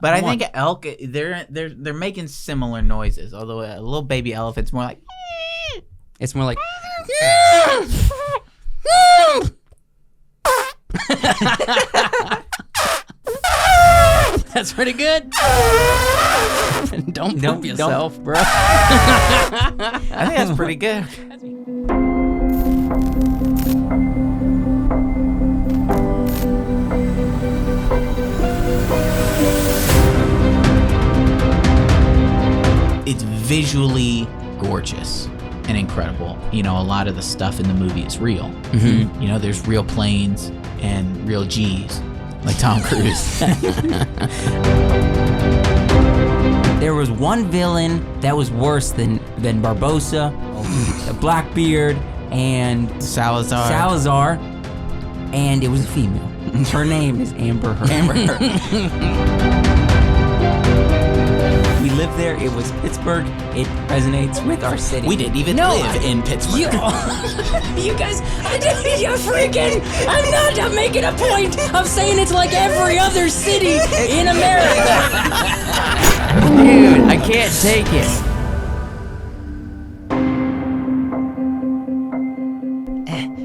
But I think elk, they're making similar noises. Although a little baby elephant's more like. It's more like. That's pretty good. Don't poop yourself, bro. I think that's pretty good. It's visually gorgeous and incredible. You know, a lot of the stuff in the movie is real. Mm-hmm. You know, there's real planes and real G's, like Tom Cruise. There was one villain that was worse than Barbossa, Blackbeard, and Salazar, and it was a female. Her name is Amber Heard. We lived there. It was Pittsburgh. It resonates with our city. We didn't even live in Pittsburgh. You guys, I'm making a point of saying it's like every other city in America. Dude, I can't take it.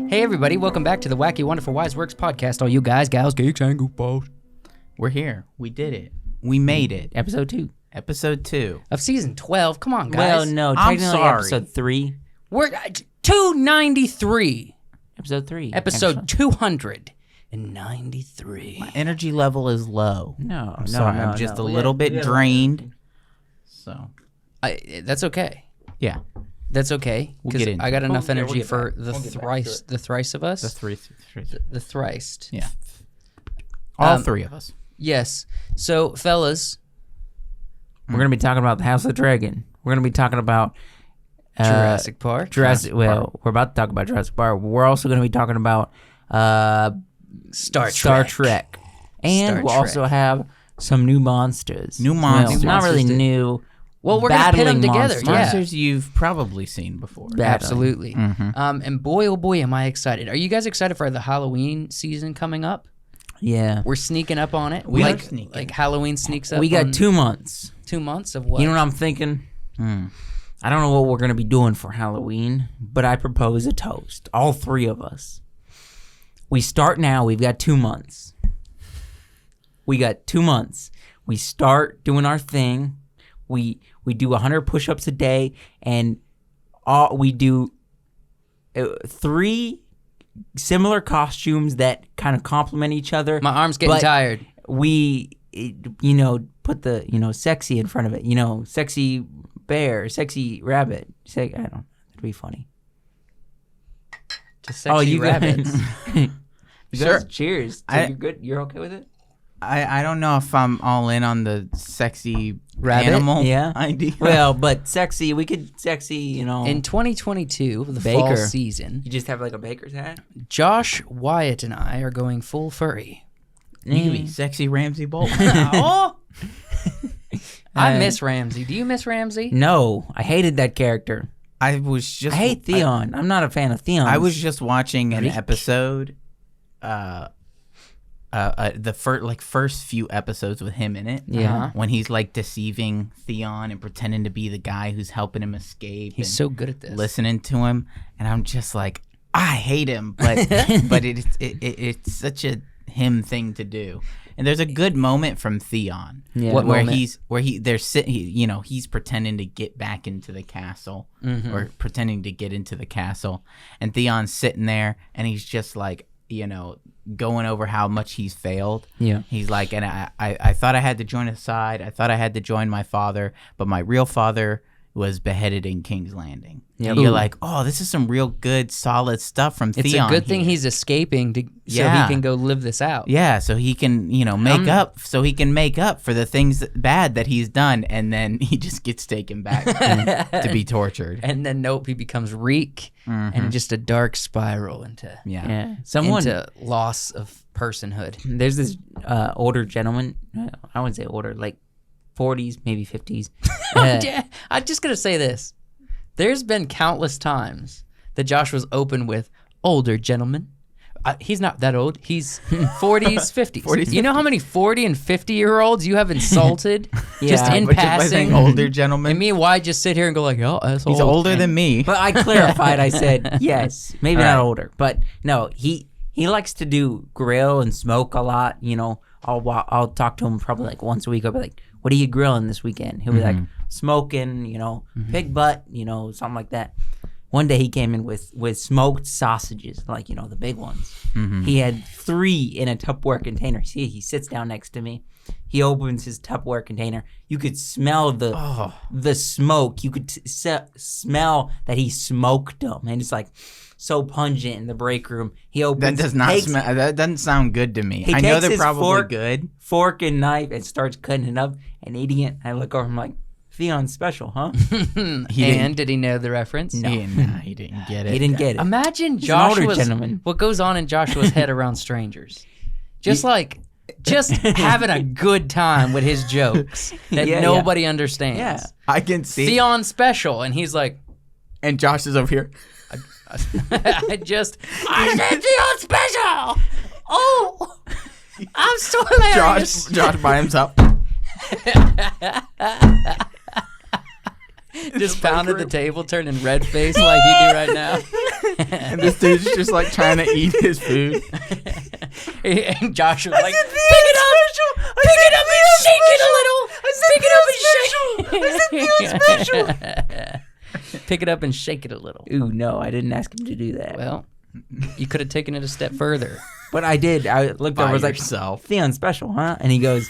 Hey everybody, welcome back to the Wacky Wonderful Wise Works podcast. All you guys, gals, geeks, and goofballs. We're here. We did it. We made it. Episode 2. Episode 2. Of season 12. Come on, guys. Well, no, I'm technically sorry. episode 3. We're 293. Episode 3. Episode 293. My energy level is low. No, I'm sorry. I'm just a little bit drained. So. That's okay. Yeah. That's okay. We'll get into I got it. enough We'll energy get for back. the We'll get back thrice to the thrice of us. The three. The thrice. Yeah. All three of us. Yes. So, fellas, We're going to be talking about the House of the Dragon. We're going to be talking about Jurassic Park. We're about to talk about Jurassic Park. We're also going to be talking about Star Trek. And Star we'll also have some new monsters. New monsters. Well, not really Monsters new. Well, we're going to pit them battling together. monsters. Yeah. Monsters you've probably seen before. Absolutely. Mm-hmm. And boy, oh boy, am I excited. Are you guys excited for the Halloween season coming up? Yeah. We're sneaking up on it. We are sneaking. Like Halloween sneaks up. We got on 2 months. 2 months of what? You know what I'm thinking? I don't know what we're going to be doing for Halloween, but I propose a toast. All 3 of us. We start now. We've got 2 months. We got 2 months. We start doing our thing. We do 100 push-ups a day, and we do 3 similar costumes that kind of complement each other. My arm's getting tired. We, put the, sexy in front of it. Sexy bear, sexy rabbit. I don't know. That'd be funny. Just sexy rabbits. Sure. Cheers. So you're good? You're okay with it? I don't know if I'm all in on the sexy Rabbit? animal Yeah. idea. Well, but sexy. We could sexy, In 2022, the Baker. fall season, You just have like a baker's hat? Josh, Wyatt, and I are going full furry. You could be sexy Ramsey Bolton. Oh! I miss Ramsey. Do you miss Ramsey? No, I hated that character. I hate Theon. I'm not a fan of Theon. I was just watching an episode, the first few episodes with him in it. Yeah. When he's like deceiving Theon and pretending to be the guy who's helping him escape. He's and so good at this. listening to him, and I'm just like, I hate him, but it's such a him thing to do. And there's a good moment from Theon, What where moment? he's pretending to get back into the castle, or pretending to get into the castle, and Theon's sitting there, and he's just like, going over how much he's failed. Yeah. He's like, and I thought I had to join a side. I thought I had to join my father, but my real father was beheaded in King's Landing. Yeah. And you're Ooh. like, oh, this is some real good, solid stuff from Theon. It's a good thing here. he's escaping so Yeah. he can go live this out. Yeah, so he can, make up for the things bad that he's done, and then he just gets taken back to be tortured. And then he becomes Reek, and just a dark spiral into Yeah. into loss of personhood. There's this older gentleman. I wouldn't say older, like 40s, maybe 50s. Yeah, I'm just gonna say this: there's been countless times that Josh was open with older gentlemen. he's not that old. He's 40s, 50s. 40s, You know how many 40 and 50-year-olds you have insulted just in But just by saying passing? older gentleman. And me and Wyatt just sit here and go like, oh, that's He's old. older than me. But I clarified. I said yes, maybe All not right. older, but no. He likes to do grill and smoke a lot. You know, I'll talk to him probably like once a week. I'll be like, "What are you grilling this weekend?" He'll be like, "Smoking, you know, pig butt, you know, something like that." One day he came in with smoked sausages, like, you know, the big ones. He had 3 in a Tupperware container. See, he sits down next to me. He opens his Tupperware container. You could smell the smoke. You could smell that he smoked them, and it's like so pungent in the break room. He opens. That does not smell. That doesn't sound good to me. He I know takes they're his probably good. fork and knife and starts cutting it up and eating it. I look over. I'm like, Theon's special, huh? And did he know the reference? No, he didn't get it. He didn't get it. Imagine He's an older Joshua's gentleman. what goes on in Joshua's head around strangers. Just having a good time with his jokes that Yeah, nobody understands. Yeah. I can see. Theon special, and he's like, And Josh is over here. I said Theon special. Oh, I'm so hilarious. Josh by himself. Just pounded the table, turning red face like you do right now. And this dude's just like trying to eat his food. And Josh was like, pick it up and shake it a little. Pick it up and shake it. Pick it up and shake it a little. Ooh, no, I didn't ask him to do that. Well, you could have taken it a step further. But I did. I looked over. I was like, yourself. Theon's special, huh? And he goes,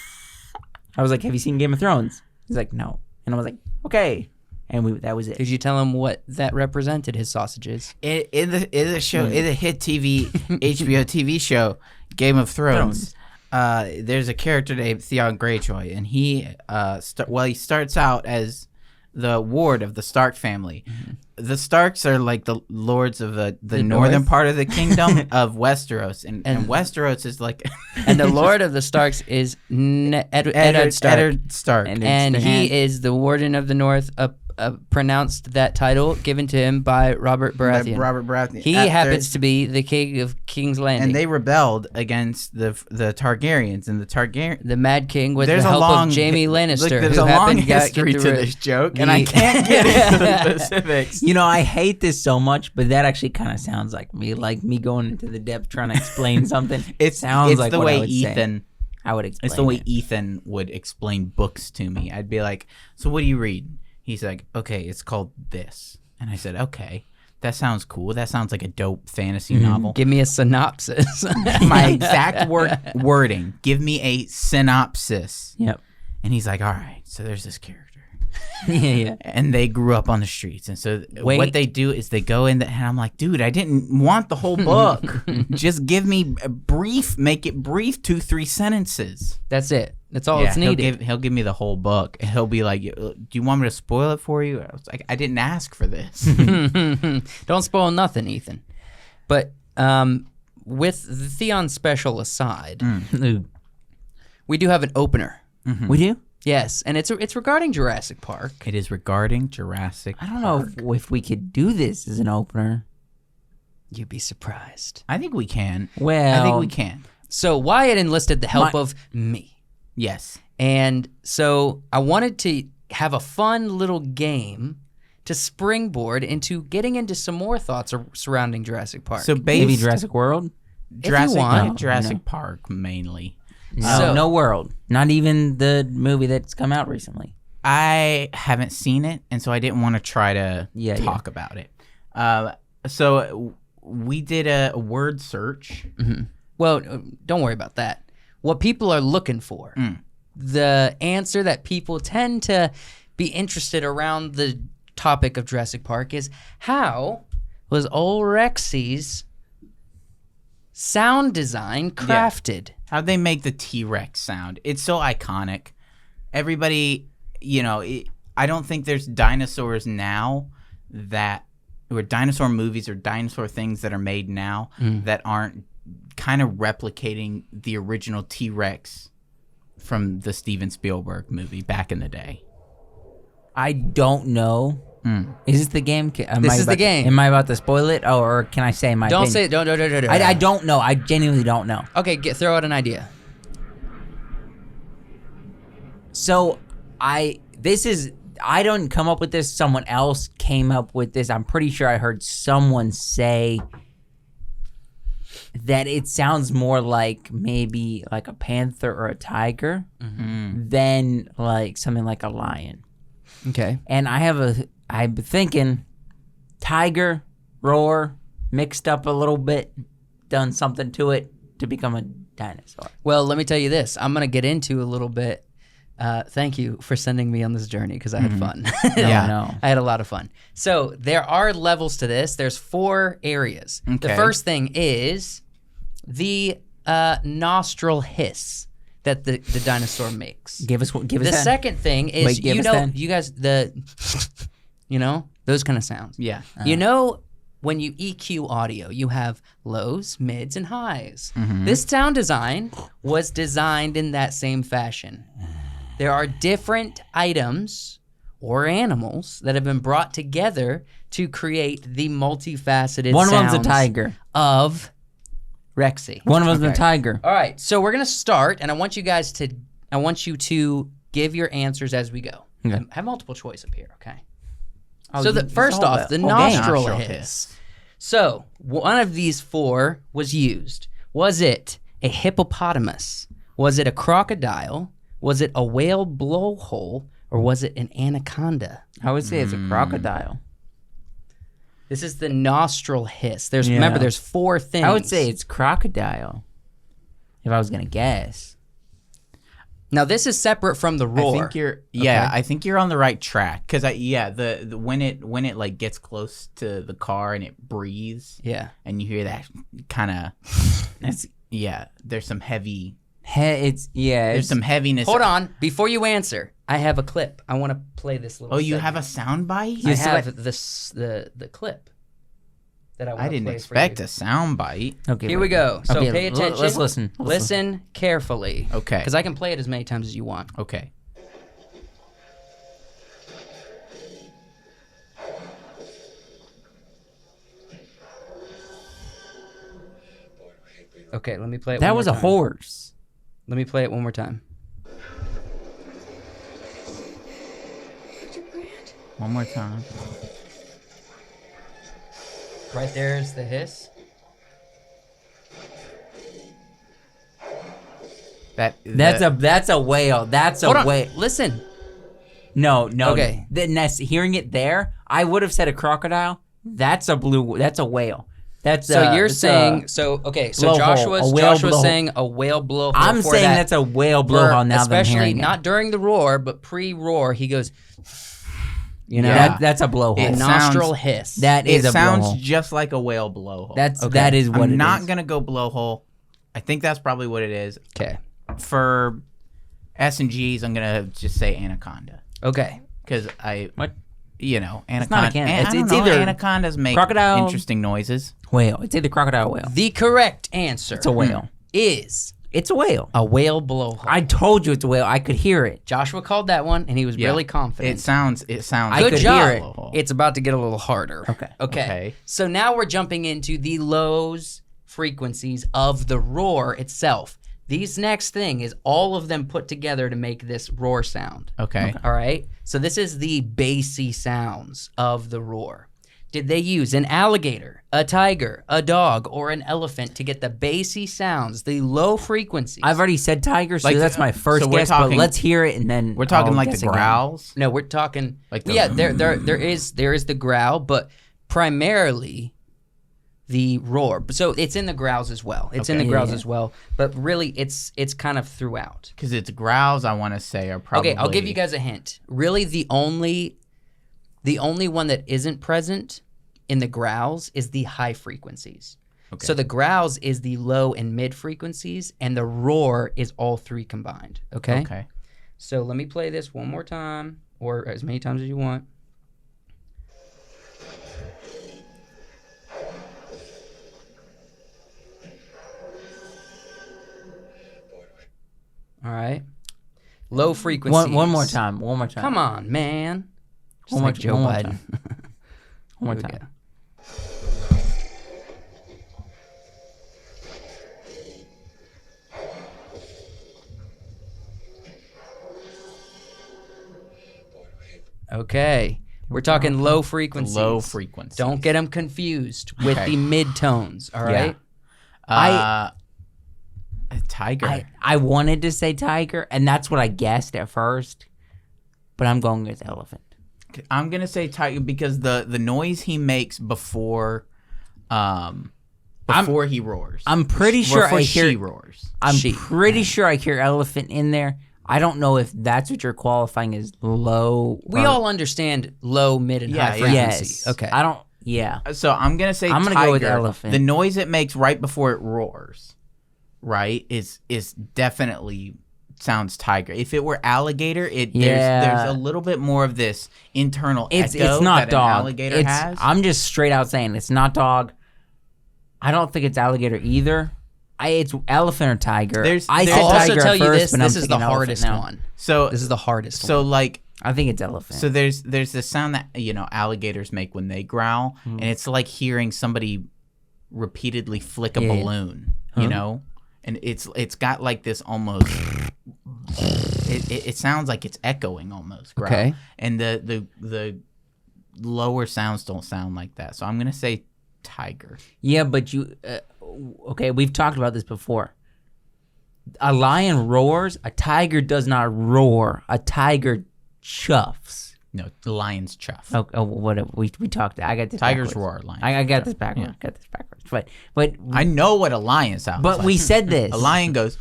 I was like, have you seen Game of Thrones? He's like, no. And I was like, okay. And that was it. Did you tell him what that represented, his sausages? In the show, in the hit TV HBO TV show Game of Thrones, there's a character named Theon Greyjoy, and he he starts out as the ward of the Stark family. The Starks are like the lords of the northern north? part of the kingdom of Westeros, and Westeros is like And the Lord of the Starks is Eddard Stark. Eddard Stark. And he is the Warden of the North, pronounced that title given to him by Robert Baratheon. Robert Baratheon. He happens to be the king of King's Landing. And they rebelled against the Targaryens, and the Mad King with there's the a help long of Jamie Lannister. Look, there's who a long happened to get history to through this it. joke, and I can't get into the specifics. You know, I hate this so much, but that actually kind of sounds like me going into the depth trying to explain something. It sounds it's like the what I way would Ethan. say. I would explain. It's the way it. Ethan would explain books to me. I'd be like, "So what do you read?" He's like, "Okay, it's called this," and I said, "Okay, that sounds cool. That sounds like a dope fantasy novel." Give me a synopsis. My exact wording. Give me a synopsis. Yep. And he's like, "All right, so there's this character." yeah. And they grew up on the streets, and so Wait. what they do is they go in, and I'm like, dude, I didn't want the whole book. Just give me a brief, make it brief, 2-3 sentences. That's it. That's all it's needed. He'll give me the whole book. And he'll be like, do you want me to spoil it for you? I was like, I didn't ask for this. Don't spoil nothing, Ethan. But with the Theon special aside, we do have an opener. We do? Yes, and it's regarding Jurassic Park. It is regarding Jurassic I don't know if we could do this as an opener. You'd be surprised. I think we can. Well, I think we can. So Wyatt enlisted the help of me. Yes. And so I wanted to have a fun little game to springboard into getting into some more thoughts surrounding Jurassic Park. So maybe Jurassic World? If you want. Jurassic Park mainly. No, no World. Not even the movie that's come out recently. I haven't seen it, and so I didn't want to try to talk about it. So we did a word search. Well, don't worry about that. What people are looking for, the answer that people tend to be interested around the topic of Jurassic Park is, how was old Rexy's sound design crafted? How'd they make the T-Rex sound? It's so iconic. Everybody, I don't think there's dinosaurs now or dinosaur movies or dinosaur things that are made now that aren't kind of replicating the original T-Rex from the Steven Spielberg movie back in the day. I don't know Is this the game? This is the game. Am I about to spoil it? Oh, or can I say my Don't opinion? say it. Don't. I don't know. I genuinely don't know. Okay, throw out an idea. So I don't come up with this. Someone else came up with this. I'm pretty sure I heard someone say that it sounds more like maybe like a panther or a tiger than like something like a lion. Okay. And I'm thinking tiger, roar, mixed up a little bit, done something to it to become a dinosaur. Well, let me tell you this. I'm going to get into a little bit. Thank you for sending me on this journey because I had fun. Yeah, no. I had a lot of fun. So there are levels to this. There's 4 areas. Okay. The first thing is the nostril hiss that the dinosaur makes. Give us The that. second thing is, Wait, give us that. you guys, those kind of sounds. Yeah. You know, when you EQ audio, you have lows, mids, and highs. This sound design was designed in that same fashion. There are different items or animals that have been brought together to create the multifaceted One of them's a sounds tiger. of Rexy. One of them's a tiger. All right, so we're gonna start, and I want you to give your answers as we go. Okay. I have multiple choice up here, okay? Oh, So first off, the nostril Nostril hiss. hiss. So one of these 4 was used. Was it a hippopotamus? Was it a crocodile? Was it a whale blowhole? Or was it an anaconda? I would say it's a crocodile. This is the nostril hiss. Yeah. Remember, there's 4 things. I would say it's crocodile. If I was gonna guess. Now this is separate from the roar. I think you're on the right track because the when it like gets close to the car and it breathes, Yeah. and you hear that kind of, there's some heavy, there's some heaviness. Hold on, before you answer, I have a clip. I want to play this little. Oh, you have a sound bite? I have the clip that I want I to didn't play expect for a you. sound bite. Okay. Here we go. So Okay, pay attention. Let's listen. Listen carefully. Okay. Because I can play it as many times as you want. Okay. Okay, let me play it. That one was more a time. horse. Let me play it one more time. One more time. Right there's the hiss. That's a whale. That's Hold a on. whale. Listen. No. Okay. Hearing it there, I would have said a crocodile. That's a whale. That's So you're it's saying so okay. So blowhole, Joshua's a whale blowhole. saying a whale blowhole. I'm for saying that, that's a whale for- blowhole now that I'm especially hearing not it. during the roar, but pre-roar. He goes. Yeah. That's a blowhole. A It nostril sounds- hiss. That is It a sounds blowhole. just like a whale blowhole. That is what I'm it not is. gonna go blowhole. I think that's probably what it is. Okay. For S and G's, I'm gonna just say anaconda Okay. because What? anaconda. not a can- I it's don't know, either anacondas make crocodile- interesting noises. Whale. It's either crocodile or whale. The correct answer. It's a whale. Is It's a whale. a whale blowhole. I told you it's a whale. I could hear it. Joshua called that one, and he was Yeah. really confident. It sounds. I Good could job. hear it. It's about to get a little harder. Okay. Okay. So now we're jumping into the lows frequencies of the roar itself. These next thing is all of them put together to make this roar sound. Okay. All right. So this is the bassy sounds of the roar. Did they use an alligator, a tiger, a dog, or an elephant to get the bassy sounds, the low frequencies? I've already said tiger, so Like, that's my first so we're guess. talking- But let's hear it and then We're talking I'll like guess the again. growls. No, we're talking Like the- yeah. There is the growl, but primarily the roar. So it's in the growls as well. It's in Okay. the growls Yeah. as well, but really it's kind of throughout. Because it's growls, I want to say are probably. Okay, I'll give you guys a hint. Really, the only one that isn't present in the growls is the high frequencies. Okay. So the growls is the low and mid frequencies, and the roar is all 3 combined. Okay. Okay. So let me play this one more time, or as many times as you want. All right. Low frequencies. One more time. One more time. Come on, man. Just like Joe Biden. One more Here we time. go. Okay. We're talking low frequencies. Low frequency. Don't get them confused with the midtones, all right? A tiger. I wanted to say tiger, and that's what I guessed at first, but I'm going with elephant. I'm gonna say tiger because the noise he makes before he roars. I'm pretty sure Before I she hear. roars. I'm pretty sure I hear elephant in there. I don't know if that's what you're qualifying as low. We all understand low, mid, and high frequency. Yes. Okay. I don't. Yeah. So I'm gonna say I'm gonna tiger. go with elephant. The noise it makes right before it roars, right, is definitely sounds tiger. If it were alligator, there's a little bit more of this internal It's echo not that dog. an alligator has. I'm just straight out saying it's not dog. I don't think it's alligator either. It's elephant or tiger. There's- I said I'll also tiger tell at you first, this. but I'm This is the thinking elephant hardest now. one. So This is the hardest one. so like I think it's elephant. so there's this sound that alligators make when they growl, and it's like hearing somebody repeatedly flick a balloon, and it's got like this almost. It sounds like it's echoing almost. Growl. Okay. And the lower sounds don't sound like that, so I'm gonna say tiger. Yeah, but you. Okay, we've talked about this before. A lion roars. A tiger does not roar. A tiger chuffs. No, the lion's chuff. Oh, what we talked. I got this. Tigers backwards. roar. Lions. I got chuff. this backwards. Yeah. Got this backwards. But I know what a lion sounds like. we said this. A lion goes.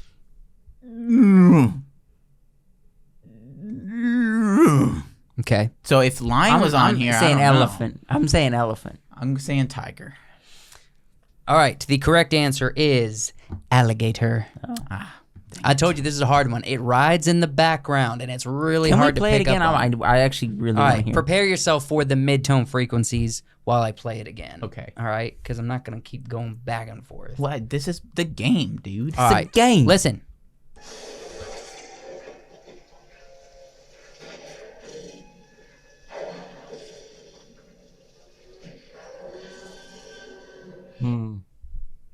Okay. So if lion was on here, saying I don't know. elephant. I'm saying elephant. I'm saying tiger. All right. The correct answer is alligator. I told you this is a hard one. It rides in the background, and it's really Can we hard to play it pick again? up on. I actually really All want to right. hear. Prepare yourself for the mid-tone frequencies while I play it again. Okay. All right? Because I'm not going to keep going back and forth. What? This is the game, dude. All right. game. Listen.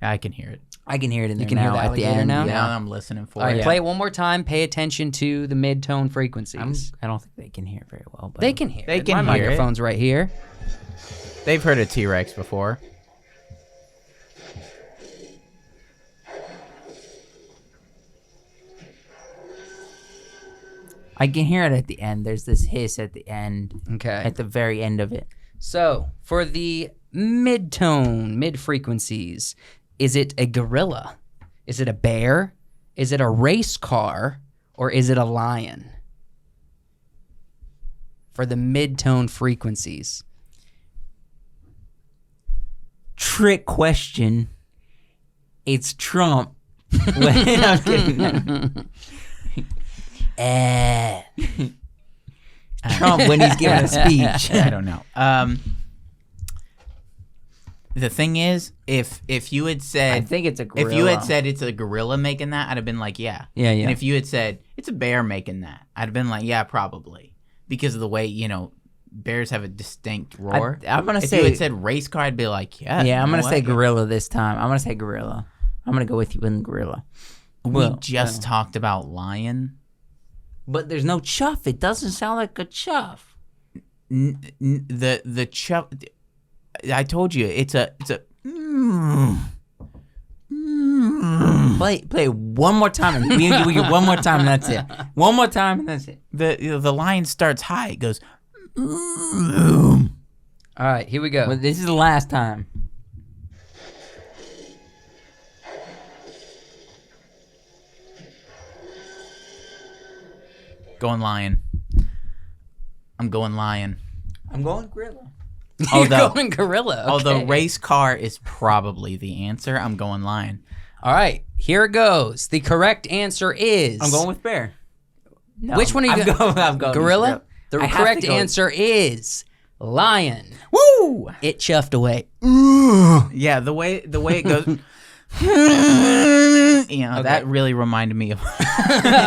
I can hear it. I can hear it in there can hear now the at the alligator end. now? Yeah. Now I'm listening for All right. it. Play it one more time. Pay attention to the mid-tone frequencies. I don't think they can hear it very well. But They can hear They it. can My hear it. microphone's right here. They've heard a T-Rex before. I can hear it at the end. There's this hiss at the end. Okay. At the very end of it. So, for the mid-tone, mid-frequencies, is it a gorilla? Is it a bear? Is it a race car? Or is it a lion? For the mid-tone frequencies. Trick question. It's Trump. Wait, I'm kidding. Trump when he's giving a speech. I don't know. The thing is, if you had I said think it's a gorilla. if you had said it's a gorilla making that, I'd have been like, yeah. Yeah, yeah. And if you had said it's a bear making that, I'd have been like, yeah, probably, because of the way bears have a distinct roar. I'm gonna if say you had said race car, I'd be like, yeah. yeah. I'm you know gonna say what? gorilla this time. I'm gonna say gorilla. I'm gonna go with you in gorilla. We just talked about lion. But there's no chuff. It doesn't sound like a chuff. The chuff. I told you it's a. Play one more time. And we get one more time, and that's it. One more time, and that's it. The lion starts high. It goes. All right, here we go. Well, this is the last time. Going lion. I'm going lion. I'm going gorilla. You're although- going gorilla. Okay. Although race car is probably the answer, I'm going lion. All right, here it goes. The correct answer is... I'm going with bear. No, Which one are you I'm going gorilla? The I have correct to go- answer is lion. Woo! It chuffed away. Yeah, the way it goes. That really reminded me of.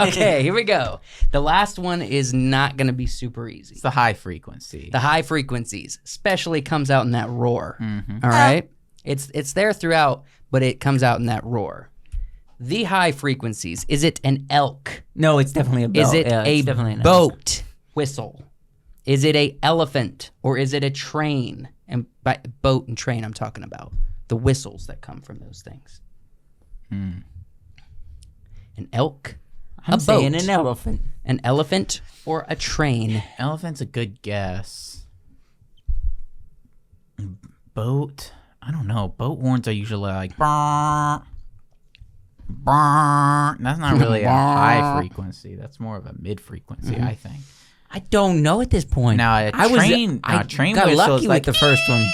Okay, here we go. The last one is not going to be super easy. It's the high frequency. The high frequencies, especially comes out in that roar. Mm-hmm. All right? It's there throughout, but it comes out in that roar. The high frequencies, is it an elk? No, it's definitely a boat. Is it it's a definitely an boat whistle? Is it a elephant or is it a train? And by boat and train, I'm talking about the whistles that come from those things. An elk, I'm a saying boat, an elephant. an elephant, or a train. Elephant's a good guess. Boat. I don't know. Boat horns are usually like brr, brr. That's not really a high frequency. That's more of a mid frequency, I think. I don't know at this point. Now a train got whistle lucky is with like the first one.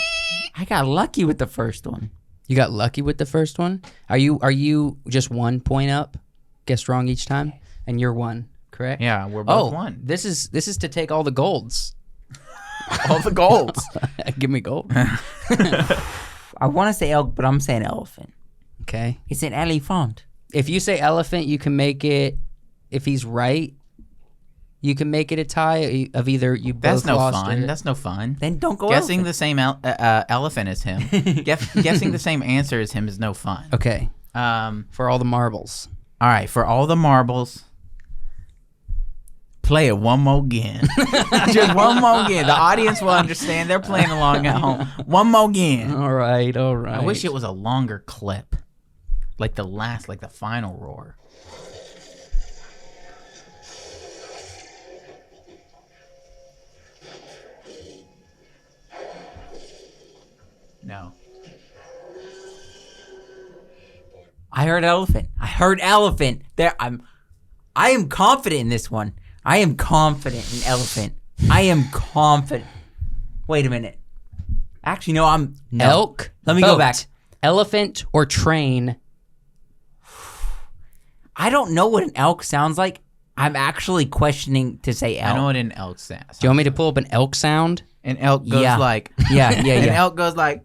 I got lucky with the first one. You got lucky with the first one. Are you just 1 point up? Guessed wrong each time, and you're one, correct? Yeah, we're both one. This is to take all the golds. All the golds. Give me gold. I want to say elk, but I'm saying elephant. Okay. It's an elephant. If you say elephant, you can make it. If he's right, you can make it a tie of either you both That's no lost fun. or- That's no fun. Then don't go Guessing elephant. the same elephant as him. Guessing the same answer as him is no fun. Okay. All For all the marbles. right, for all the marbles, play it one more again. Just one more again. The audience will understand. They're playing along at home. One more again. All right. I wish it was a longer clip, like the final roar. No. I heard elephant. There, I am confident in this one. I am confident in elephant. I am confident. Wait a minute. Actually, no. Elk. Let me boat, go back. Elephant or train. I don't know what an elk sounds like. I'm actually questioning to say elk. I know what an elk sounds. Do you want me to pull up an elk sound? An elk goes like. Yeah. An elk goes like.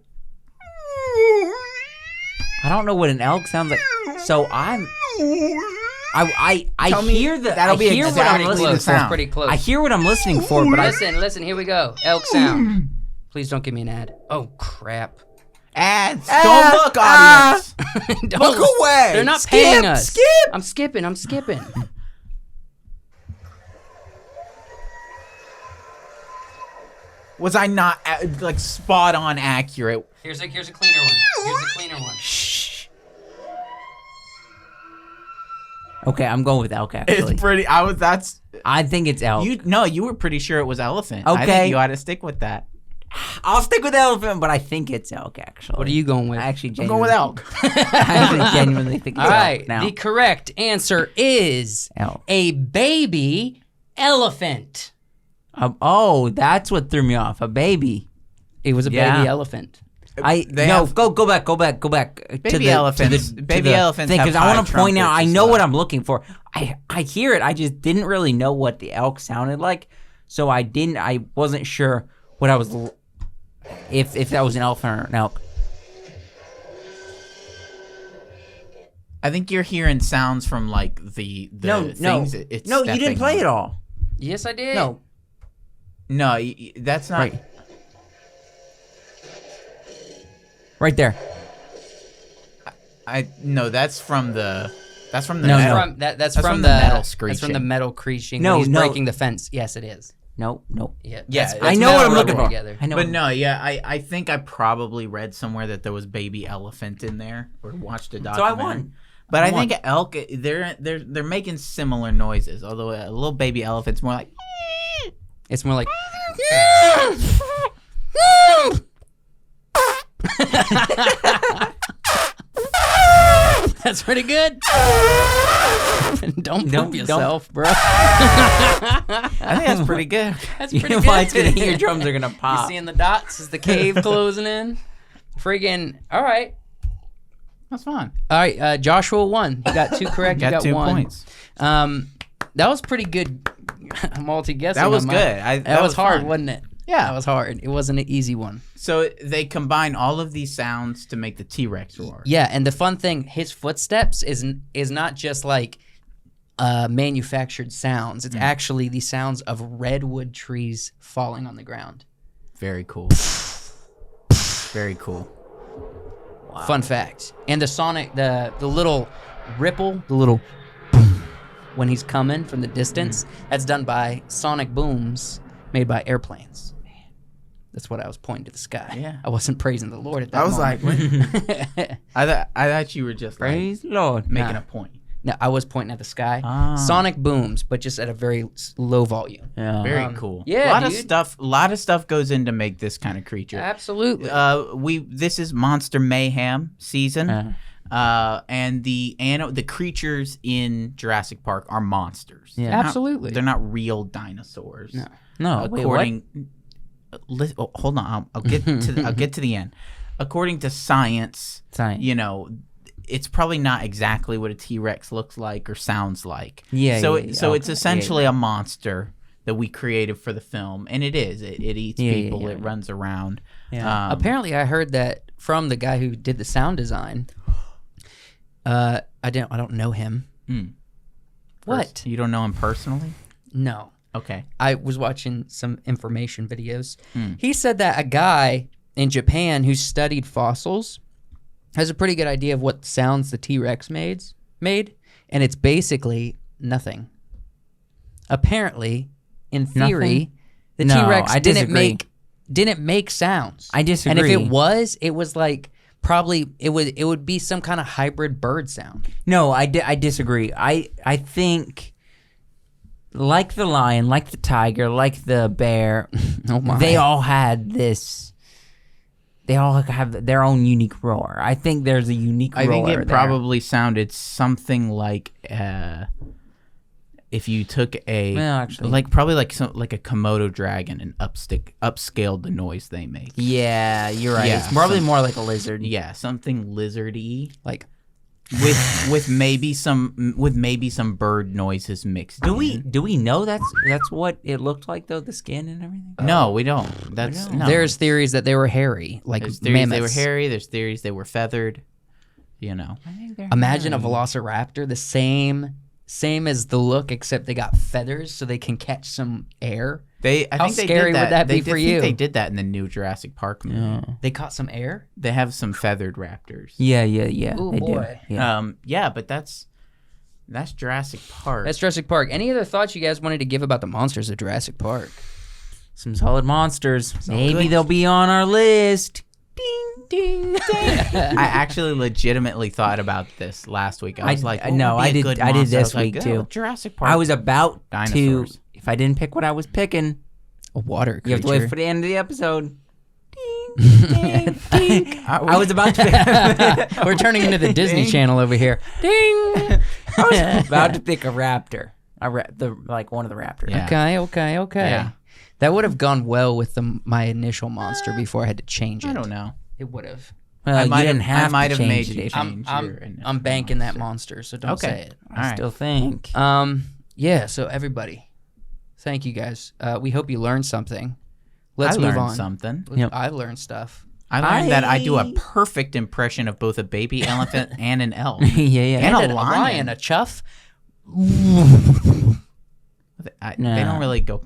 I don't know what an elk sounds like. So I hear the. that'll I be hear what exactly I'm the listening sound. for. Pretty close. I hear what I'm listening for, but Listen. Here we go. Elk sound. Please don't give me an ad. Oh crap. Ads. Don't look, audience. Don't Look away. They're not Skip, paying us. skip. I'm skipping. Was I not like spot on accurate? Here's a cleaner one. Shh. okay, I'm going with elk. Actually, It's pretty. I think it's elk. You were pretty sure it was elephant. I Okay. think you ought to stick with that. I'll stick with elephant, but I think it's elk. Actually, What are you going with? I actually I'm going with elk. I actually genuinely think it's All right. elk now. The correct answer is Elk. a baby elephant. Oh, that's what threw me off. A baby. It was a Yeah. baby elephant. Go back to Baby the elephants. to Baby the elephants thing, have because I want high to point out. trumpets I as know what well. I'm looking for. I hear it. I just didn't really know what the elk sounded like, so I wasn't sure what I was. If that was an elephant or an elk. I think you're hearing sounds from like the things. It's you didn't stepping play on. it all. Yes, I did. No, that's not. Right. Right there. No, that's from the. That's from the No, metal. no. That's from from the metal That's from the screeching. metal screeching. No, when he's no. breaking the fence. Yes, it is. No. Yeah. Yeah, that's I know what metal I'm looking rubbing for. together. I know. But no, yeah, I think I probably read somewhere that there was baby elephant in there or watched a So documentary. I won. But I won. think elk, they're making similar noises. Although a little baby elephant's more like. It's more like that's pretty good. Don't poop yourself, bro. I think that's pretty good. That's You pretty know good. why it's gonna your drums are gonna You pop. seeing the dots? Is the cave closing in? Friggin' all right. That's fun. All right, Joshua won. You got two correct. You Got got 2 one. points. That was pretty good multi guessing. That was good. That was hard, fun. wasn't it? Yeah. That was hard. It wasn't an easy one. So they combine all of these sounds to make the T-Rex roar. Yeah, and the fun thing, his footsteps is not just like manufactured sounds. It's actually the sounds of redwood trees falling on the ground. Very cool. Very cool. Wow. Fun fact. And the sonic, the little ripple, the little boom when he's coming from the distance, that's done by sonic booms made by airplanes. Man, that's what I was pointing to the sky. Yeah. I wasn't praising the Lord at that moment. I was like, what? I thought you were just Praise the Lord. making a point. No, I was pointing at the sky. Ah. Sonic booms, but just at a very low volume. Yeah. Very cool. yeah, a dude. lot of stuff goes in to make this kind of creature. Absolutely. This is Monster Mayhem season. And the creatures in Jurassic Park are monsters. Yeah. Absolutely. They're not real dinosaurs. No. No, wait, what? Hold on, I'll get to I'll get to the end. According to science, Science. It's probably not exactly what a T-Rex looks like or sounds like. Yeah, So yeah, so yeah, it's okay. essentially a monster that we created for the film, and it is. It eats people. yeah. It runs around. Yeah. Apparently, I heard that from the guy who did the sound design. I don't know him. What? You don't know him personally? No. Okay. I was watching some information videos. He said that a guy in Japan who studied fossils has a pretty good idea of what sounds the T-Rex made, and it's basically nothing. Apparently, in theory, the No, T-Rex I disagree. didn't make sounds. I disagree. And if it was like probably it would be some kind of hybrid bird sound. No, I disagree. I think, like the lion, like the tiger, like the bear, Oh my. they all had this. They all have their own unique roar. I think there's a unique roar. I think it there. probably sounded something like if you took a Well, actually. like a Komodo dragon and upscaled the noise they make. Yeah, you're right. Yeah, It's probably more like a lizard. Yeah, something lizardy like with maybe some bird noises mixed. Do in. we know that's what it looked like though? The skin and everything. No, we don't. That's no. there's theories that they were hairy, like There's theories they were mammoths. hairy. There's theories they were feathered. Imagine a velociraptor, the same as the look, except they got feathers so they can catch some air. I How think they scary did that. would that They be did for think you? They did that in the new Jurassic Park movie. They caught some air. They have some feathered raptors. Yeah. Ooh, they boy. do. Yeah. But that's Jurassic Park. That's Jurassic Park. Any other thoughts you guys wanted to give about the monsters of Jurassic Park? Some solid monsters. Maybe they'll be on our list. Ding, ding, ding. I actually legitimately thought about this last week. I was like, no, what would be a good I did monster? this I was week like, too. Jurassic Park. I was about Dinosaurs. to. If I didn't pick what I was picking, A water creature. you have to wait for the end of the episode. Ding, ding. I was about to. We're turning into the Disney Channel over here. Ding. I was about to pick a raptor. One of the raptors. Yeah. Okay. Yeah. That would have gone well with my initial monster before I had to change it. I don't know. It would have. Well, might you didn't have- I have might to have change made it. you if- change. I'm banking that monster, so don't say it. All I right. still think. Yeah, so everybody, thank you guys. We hope you learned something. Let's I move learned on. something. Yep. I learned stuff. I learned that I do a perfect impression of both a baby elephant and an elk. yeah. And And a a lion. a chuff. They Nah. don't really go.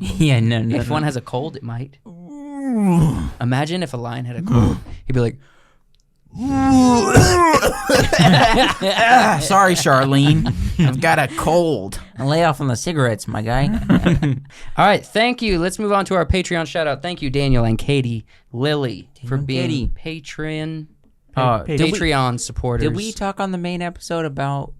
Yeah, no. If one has a cold, it might. Imagine if a lion had a cold. He'd be like, Sorry, Charlene. I've got a cold. Lay off on the cigarettes, my guy. all right, thank you. Let's move on to our Patreon shout out. Thank you, Daniel and Katie, Lily, for and being Patreon supporters. Did we talk on the main episode about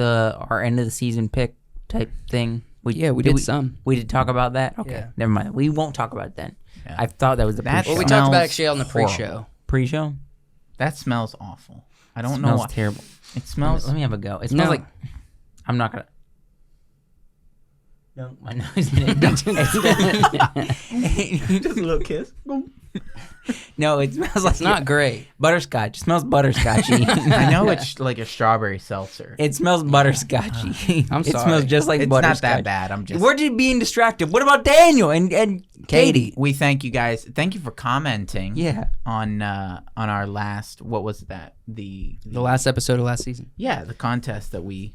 our end of the season pick type thing? we did some. We did talk about that? Okay. Yeah. Never mind. We won't talk about it then. Yeah. I thought that was the That pre-show. Well, we talked about Smells actually on the pre-show. horrible. Pre-show? That smells awful. I don't know Smells why. terrible. It smells. Let me have a go. It smells No. like... I'm not going to... No, my nose didn't. Just a little kiss. No, it smells like It's not great. butterscotch. It smells butterscotchy. I know it's like a strawberry seltzer. It smells butterscotchy. I'm It sorry. smells just like It's butterscotch. not that bad. I'm just. We're just being distracted. What about Daniel and Katie? We thank you guys. Thank you for commenting. Yeah. On our last, what was that? The last episode of last season. Yeah, the contest that we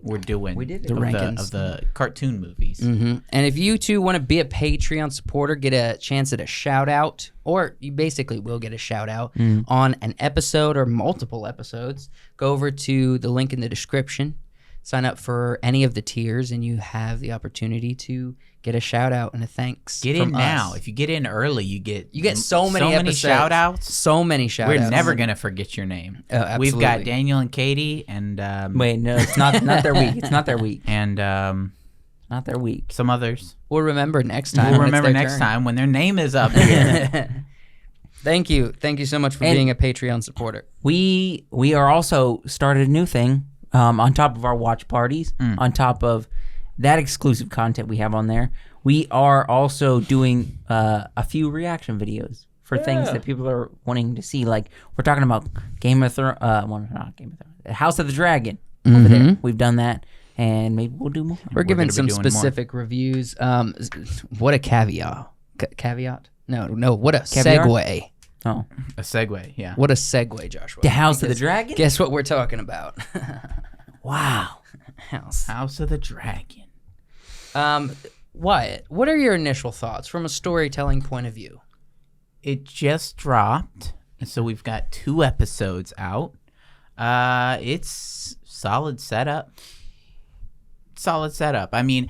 were doing. We did it. The of rankings. of the cartoon movies. Mm-hmm. And if you too want to be a Patreon supporter, get a chance at a shout out, or you basically will get a shout out on an episode or multiple episodes, go over to the link in the description, sign up for any of the tiers, and you have the opportunity to get a shout out and a thanks. Get from in now. us. If you get in early, you get so many episodes. shout outs. So many shout outs. We're never gonna forget your name. Absolutely. We've got Daniel and Katie and Wait, no, it's not their week. It's not their week. and Not their week. some others. We'll remember next time. We'll when it's remember their next turn. time when their name is up here. Thank you so much for And- being a Patreon supporter. We are also started a new thing on top of our watch parties, on top of that exclusive content we have on there. We are also doing a few reaction videos for things that people are wanting to see. Like we're talking about Game of Thrones, not Game of Thrones, House of the Dragon. Over there. We've done that, and maybe we'll do more. We're giving gonna be some doing more. specific reviews. What a caveat. Caveat? No. What a Caviar? segue. Oh, A segue, yeah. What a segue, Joshua. the House of the Because Dragon. Guess what we're talking about? Wow. House. of the Dragon. Wyatt, what are your initial thoughts from a storytelling point of view? It just dropped, and so we've got 2 episodes out. It's solid setup. I mean,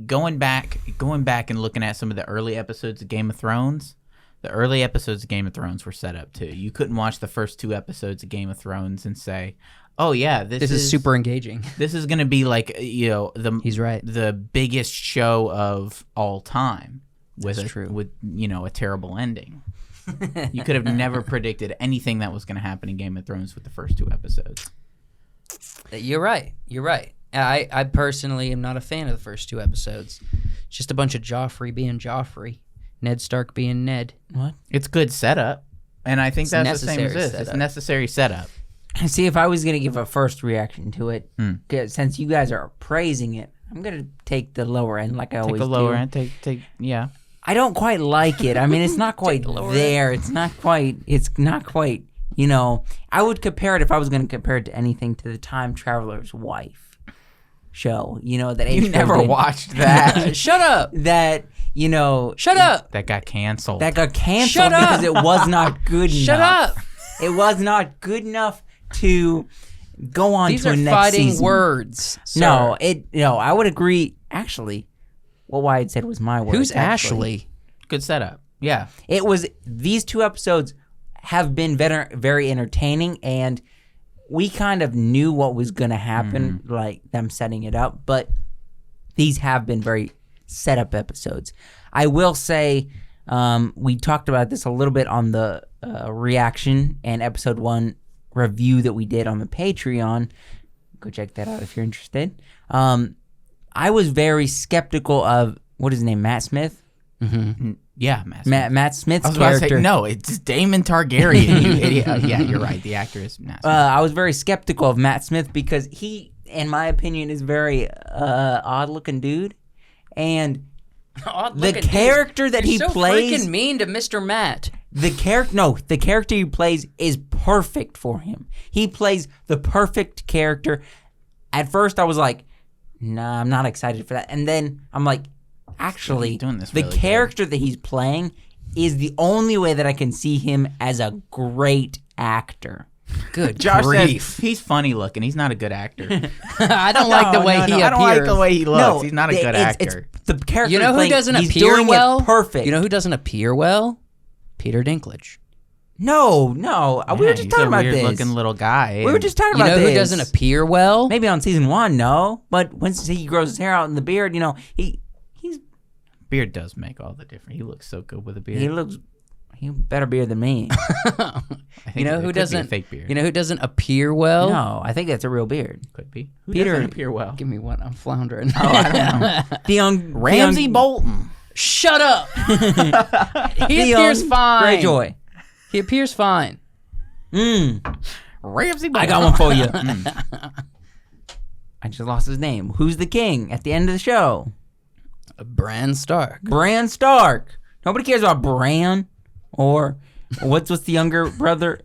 going back and looking at some of the early episodes of Game of Thrones, the early episodes of Game of Thrones were set up too. You couldn't watch the first 2 episodes of Game of Thrones and say, "Oh yeah, this is super engaging. This is going to be like, He's right. the biggest show of all time with That's true. with a terrible ending." You could have never predicted anything that was going to happen in Game of Thrones with the first 2 episodes. You're right. I personally am not a fan of the first 2 episodes. It's just a bunch of Joffrey being Joffrey, Ned Stark being Ned. What? It's good setup, and I think It's that's the same as necessary this. setup. It's necessary setup. See, if I was gonna give a first reaction to it, 'cause since you guys are praising it, I'm gonna take the lower end, like I always Take the lower do. end. Take yeah. I don't quite like it. I mean, it's not quite the lower there. It's not quite. I would compare it, if I was going to compare it to anything, to the Time Traveler's Wife show. That You HBO never did. watched that. Shut up! That Shut up! That got canceled. that got canceled Shut up! because it was not good enough. Shut up! It was not good enough to go on These to a are next fighting season. words. Sir. No, I would agree. Actually, what Wyatt said was my words. Who's actually. Ashley? Good setup. Yeah. It was, these 2 episodes have been very entertaining, and we kind of knew what was going to happen, like them setting it up, but these have been very setup episodes. I will say, we talked about this a little bit on the reaction and episode 1 review that we did on the Patreon. Go check that out if you're interested. I was very skeptical of, what is his name, Matt Smith? Yeah, Matt Smith's I was about to character. say, no, it's Daemon Targaryen. You idiot. Yeah, you're right. The actor is Matt Smith. I was very skeptical of Matt Smith because he, in my opinion, is very odd-looking dude, and the character that he so plays, freaking mean to Mr. Matt. the character he plays is perfect for him. He plays the perfect character. At first, I was like, "Nah, I'm not excited for that," and then I'm like, actually, He's doing this the really character that he's playing is the only way that I can see him as a great actor. Good Josh grief. says he's funny looking. He's not a good actor. I don't like the way he appears. I don't like the way he looks. He's not a good it's actor. the character. You know he's who playing, doesn't he's appear doing well? It perfect. You know who doesn't appear well? Peter Dinklage. No. We were just he's talking a about this. weird-looking little guy. We were just talking You about know this. who doesn't appear well? Maybe on season 1, no. But once he grows his hair out and the beard, he's beard does make all the difference. He looks so good with a beard. he better beard than me. I think You know it who could be a doesn't? fake beard. You know who doesn't appear well? No, I think that's a real beard. Could be. Who Peter- doesn't appear well? Give me one. I'm floundering. Oh, I don't know. The young Ramsey Bolton. Shut up. He appears fine. Greyjoy. He appears fine. Ramsay I got one for you. I just lost his name. Who's the king at the end of the show? Bran Stark. Bran Stark. Nobody cares about Bran or what's the younger brother?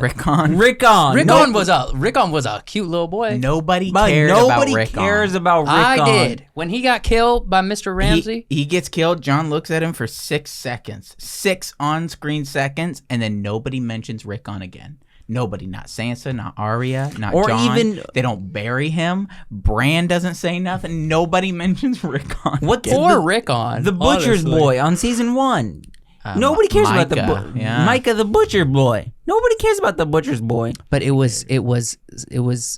Rickon. Rickon. Rickon was a cute little boy. Nobody cared about Rickon. Nobody cares about Rickon. I did. When he got killed by Mr. Ramsay. He gets killed. John looks at him for 6 seconds. 6 on-screen seconds, and then nobody mentions Rickon again. Nobody, not Sansa, not Arya, not or Jon. Even they don't bury him. Bran doesn't say nothing. Nobody mentions Rickon. Poor Rickon. The butcher's boy on season 1. Nobody cares about the Micah the butcher boy. Nobody cares about the butcher's boy. But it was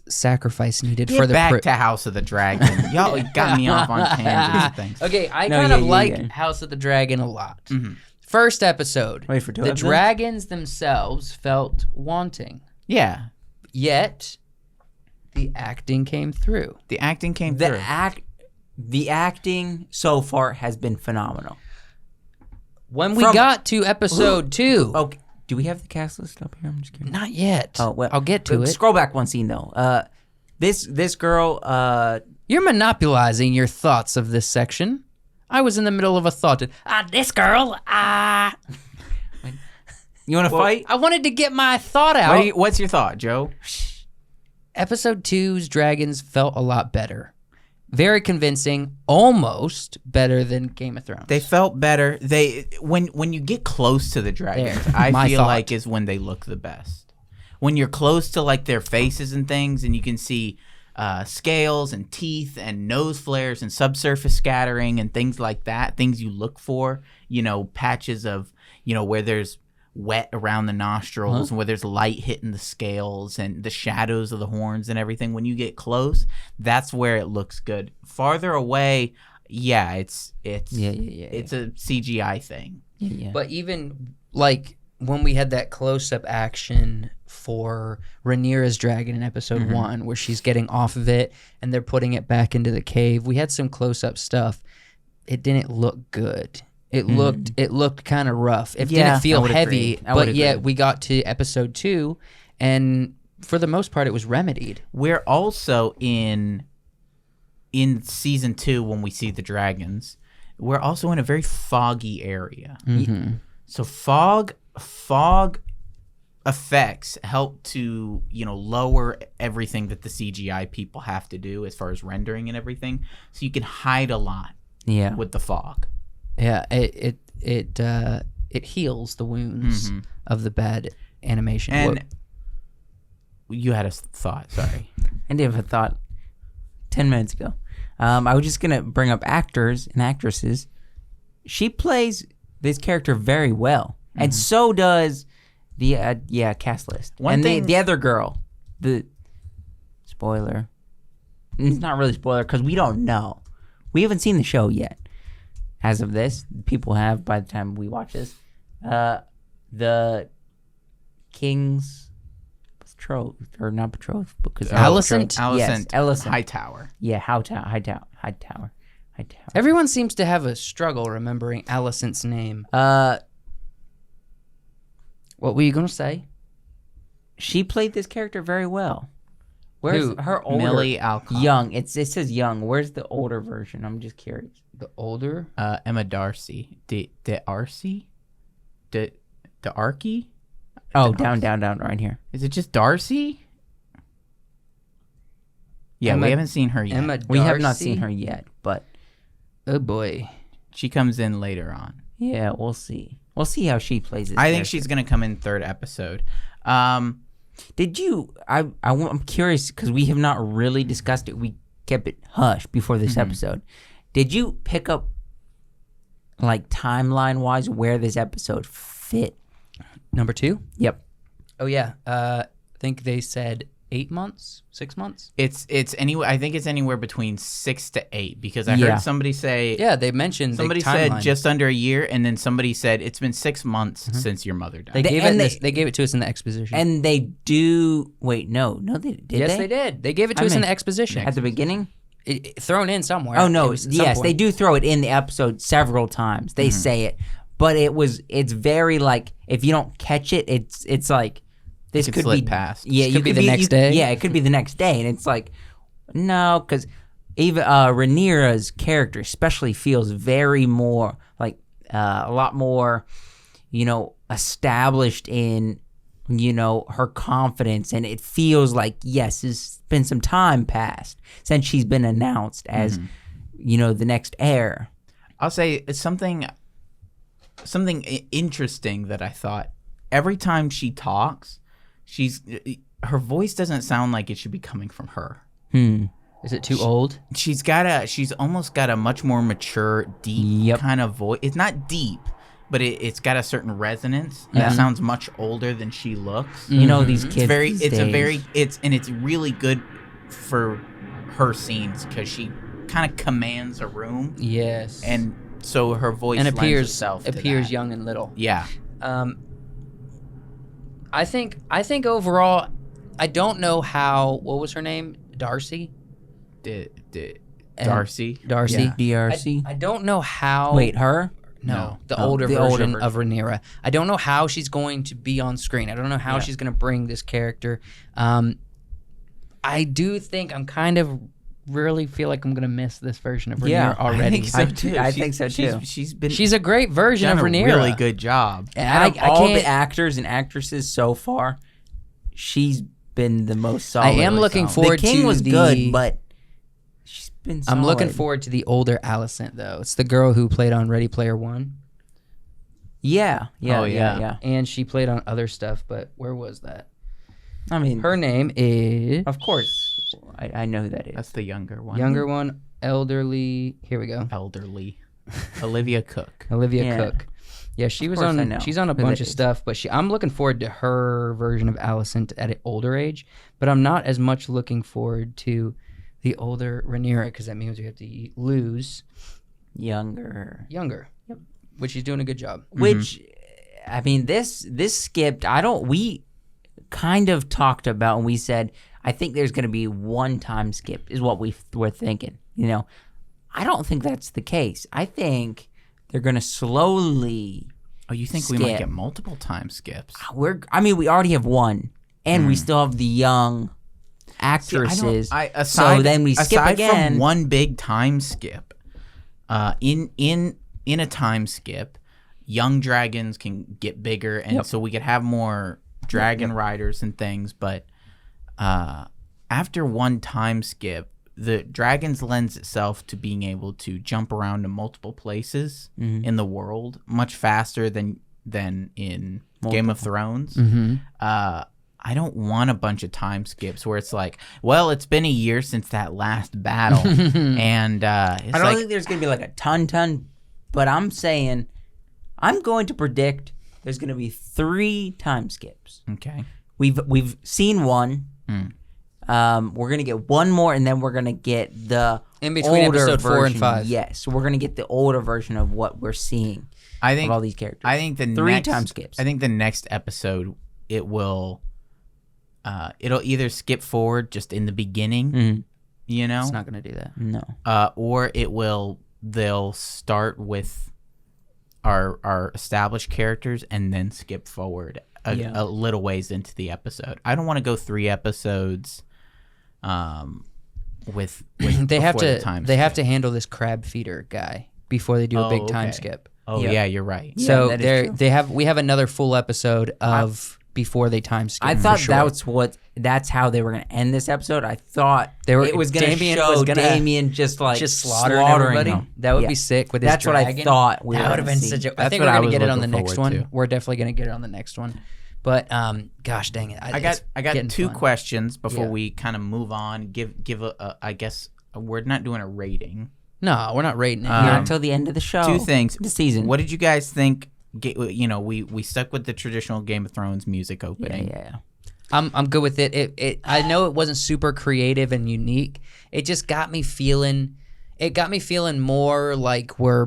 sacrifice needed for the back to House of the Dragon. Y'all got me off on tangents and things. Okay, I kind of like House of the Dragon a lot. Mm-hmm. First episode, Wait for two the episodes? dragons themselves felt wanting. Yeah. Yet, the acting came through. The acting came through. The acting so far has been phenomenal. When we got to episode 2. Okay. Do we have the cast list up here? I'm just curious. Not yet. Oh, well, I'll get to it. Scroll back one scene, though. This girl... You're monopolizing your thoughts of this section. I was in the middle of a thought. This girl, You want to fight? I wanted to get my thought out. What's your thought, Joe? Episode 2's dragons felt a lot better. Very convincing, almost better than Game of Thrones. They felt better. When you get close to the dragons, I feel like is when they look the best. When you're close to like their faces and things, and you can see scales and teeth and nose flares and subsurface scattering and things like that, things you look for, patches of, where there's wet around the nostrils and where there's light hitting the scales and the shadows of the horns and everything. When you get close, that's where it looks good. Farther away, it's a CGI thing. Yeah. But even like when we had that close-up action for Rhaenyra's dragon in episode 1, where she's getting off of it and they're putting it back into the cave, we had some close-up stuff. It didn't look good. It looked kind of rough. It didn't feel heavy, but yet we got to episode 2, and for the most part, it was remedied. We're also in season 2 when we see the dragons. We're also in a very foggy area. Mm-hmm. So fog effects help to lower everything that the CGI people have to do as far as rendering and everything. So you can hide a lot. Yeah. With the fog. Yeah, it heals the wounds of the bad animation. And you had a thought, sorry. I did have a thought 10 minutes ago. I was just going to bring up actors and actresses. She plays this character very well. And so does the cast list. The other girl, the spoiler. It's not really spoiler because we don't know. We haven't seen the show yet. As of this, people have by the time we watch this. The King's betrothed, or not betrothed, because Alicent? Yes, Alicent. Hightower. Yeah, Hightower. Everyone seems to have a struggle remembering Alicent's name. What were you gonna say? She played this character very well. Where's her older? Millie Alcott. Young. It says young. Where's the older version? I'm just curious. The older? Emma Darcy. D'Arcy? D'Arcy? Oh, down, right here. Is it just Darcy? Yeah, we haven't seen her yet. Emma Darcy? We have not seen her yet, but oh boy, she comes in later on. Yeah, we'll see. We'll see how she plays it. I think she's gonna come in 3rd episode. Did you? I'm curious because we have not really discussed it. We kept it hush before this episode. Did you pick up, like timeline wise, where this episode fit? Number 2? Yep. Oh yeah. I think they said 8 months, 6 months. It's anywhere. I think it's anywhere between 6 to 8 because I heard somebody say. Yeah, they mentioned. Somebody said just under a year, and then somebody said it's been 6 months since your mother died. They gave it to us in the exposition. And they do. Wait, no, they did. Yes, they did. They gave it to us in the exposition at the beginning. thrown in somewhere. Oh no, It was at some yes, point. they do throw it in the episode several times. They say it, but it's very like if you don't catch it, it's like this could could slip be past. Yeah, Could be the next day. Yeah, it could be the next day, and it's like no, because even Rhaenyra's character especially feels very more like a lot more, established in. Her confidence, and it feels like, yes, it's been some time past since she's been announced as, the next heir. I'll say it's something interesting that I thought. Every time she talks, her voice doesn't sound like it should be coming from her. Is it too old? She's almost got a much more mature, deep kind of voice. It's not deep, but it's got a certain resonance. It sounds much older than she looks. These kids. It's really good for her scenes because she kind of commands a room. Yes. And so her voice and lends itself to appears that. young and little. Yeah. I think overall, I don't know how. What was her name? Darcy. Darcy. Darcy. Yeah. DRC. I don't know how. Wait, her? No, the Oh, older the older version version. of Rhaenyra. I don't know how she's going to be on screen. I don't know how she's going to bring this character. I do think I'm kind of really feel like I'm going to miss this version of Rhaenyra already. I think so too. I think so, too. She's a great version done of a Rhaenyra. really good job. Out of all the can't- actors and actresses so far, she's been the most solid. I am looking The forward King to was the- good, but she's been solid. I'm looking forward to the older Alicent, though. It's the girl who played on Ready Player One. Yeah. Oh, yeah. And she played on other stuff, but where was that? I mean, Her name is... of course, I know who that is. That's the younger one. Younger one, elderly... Here we go. Elderly. Olivia Cook. Olivia Yeah. Cook. Yeah, she was course I on. know She's on a who bunch that of is. stuff, but I'm looking forward to her version of Alicent at an older age. But I'm not as much looking forward to the older Rhaenyra because that means we have to lose Younger. younger. Yep. Which she's doing a good job. Which, I mean, this skipped. We kind of talked about and we said, I think there's going to be one time skip is what we were thinking. I don't think that's the case. I think they're going to slowly. Oh, you think we might Skip. get multiple time skips? We already have one, and we still have the young actresses. Aside, so then we skip aside again. from one big time skip, in a time skip, young dragons can get bigger, and so we could have more dragon riders and things. But after one time skip, the dragons lends itself to being able to jump around to multiple places in the world much faster than in Game of Thrones. I don't want a bunch of time skips where it's like, well, it's been a year since that last battle, and I don't think there's going to be like a ton, but I'm saying I'm going to predict there's going to be 3 time skips. okay. We've seen one. We're gonna get one more, and then we're gonna get the In between older episode 4 and version. 5. Yes, we're gonna get the older version of what we're seeing I of think all these characters. I think the 3 next, time skips. I think the next episode it'll either skip forward just in the beginning, It's not going to do that. No. or they'll start with our established characters and then skip forward a little ways into the episode. I don't want to go 3 episodes with They have before the to. time They have skip. to handle this crab feeder guy before they do a big time okay. skip. Oh Yeah. yeah, you're right. Yeah, So that is true. we have another full episode of before they time skip. I for thought sure. that's how they were gonna end this episode. I thought It was gonna Damien show was gonna Damien just slaughtering everybody. them. That would Yeah. be sick with his That's what I dragon. thought we were That would have gonna been see. such a. I That's think what we're I gonna was get it on the looking next forward one. to. We're definitely gonna get it on the next one. But gosh dang it! I got getting 2 fun. questions before Yeah. we kind of move on. Give a I guess we're not doing a rating. No, we're not rating it. Not here. until the end of the show. 2 things. The season. What did you guys think? We stuck with the traditional Game of Thrones music opening. Yeah. I'm good with it. I know it wasn't super creative and unique. It just got me feeling. It got me feeling more like we're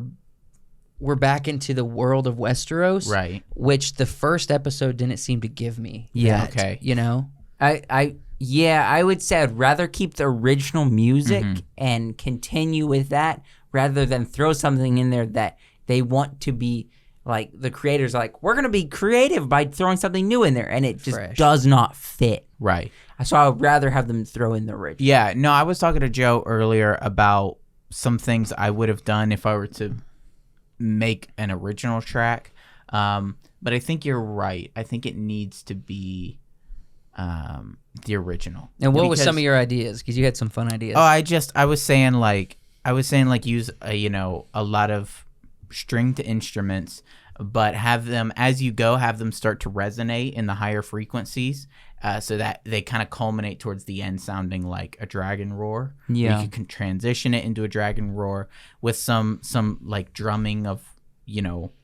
back into the world of Westeros, Right. Which the first episode didn't seem to give me. Yeah, that, okay. You know. I Yeah, I would say I'd rather keep the original music and continue with that rather than throw something in there that they want to be like the creators are like, we're going to be creative by throwing something new in there, and it just does not fit. Right. So I would rather have them throw in the original. Yeah, no, I was talking to Joe earlier about some things I would have done if I were to make an original track. But I think you're right. I think it needs to be the original. And what was some of your ideas? Because you had some fun ideas. Oh, I was saying use a lot of stringed instruments, but have them as you go, have them start to resonate in the higher frequencies, so that they kind of culminate towards the end sounding like a dragon roar. Yeah, you can transition it into a dragon roar with some like drumming of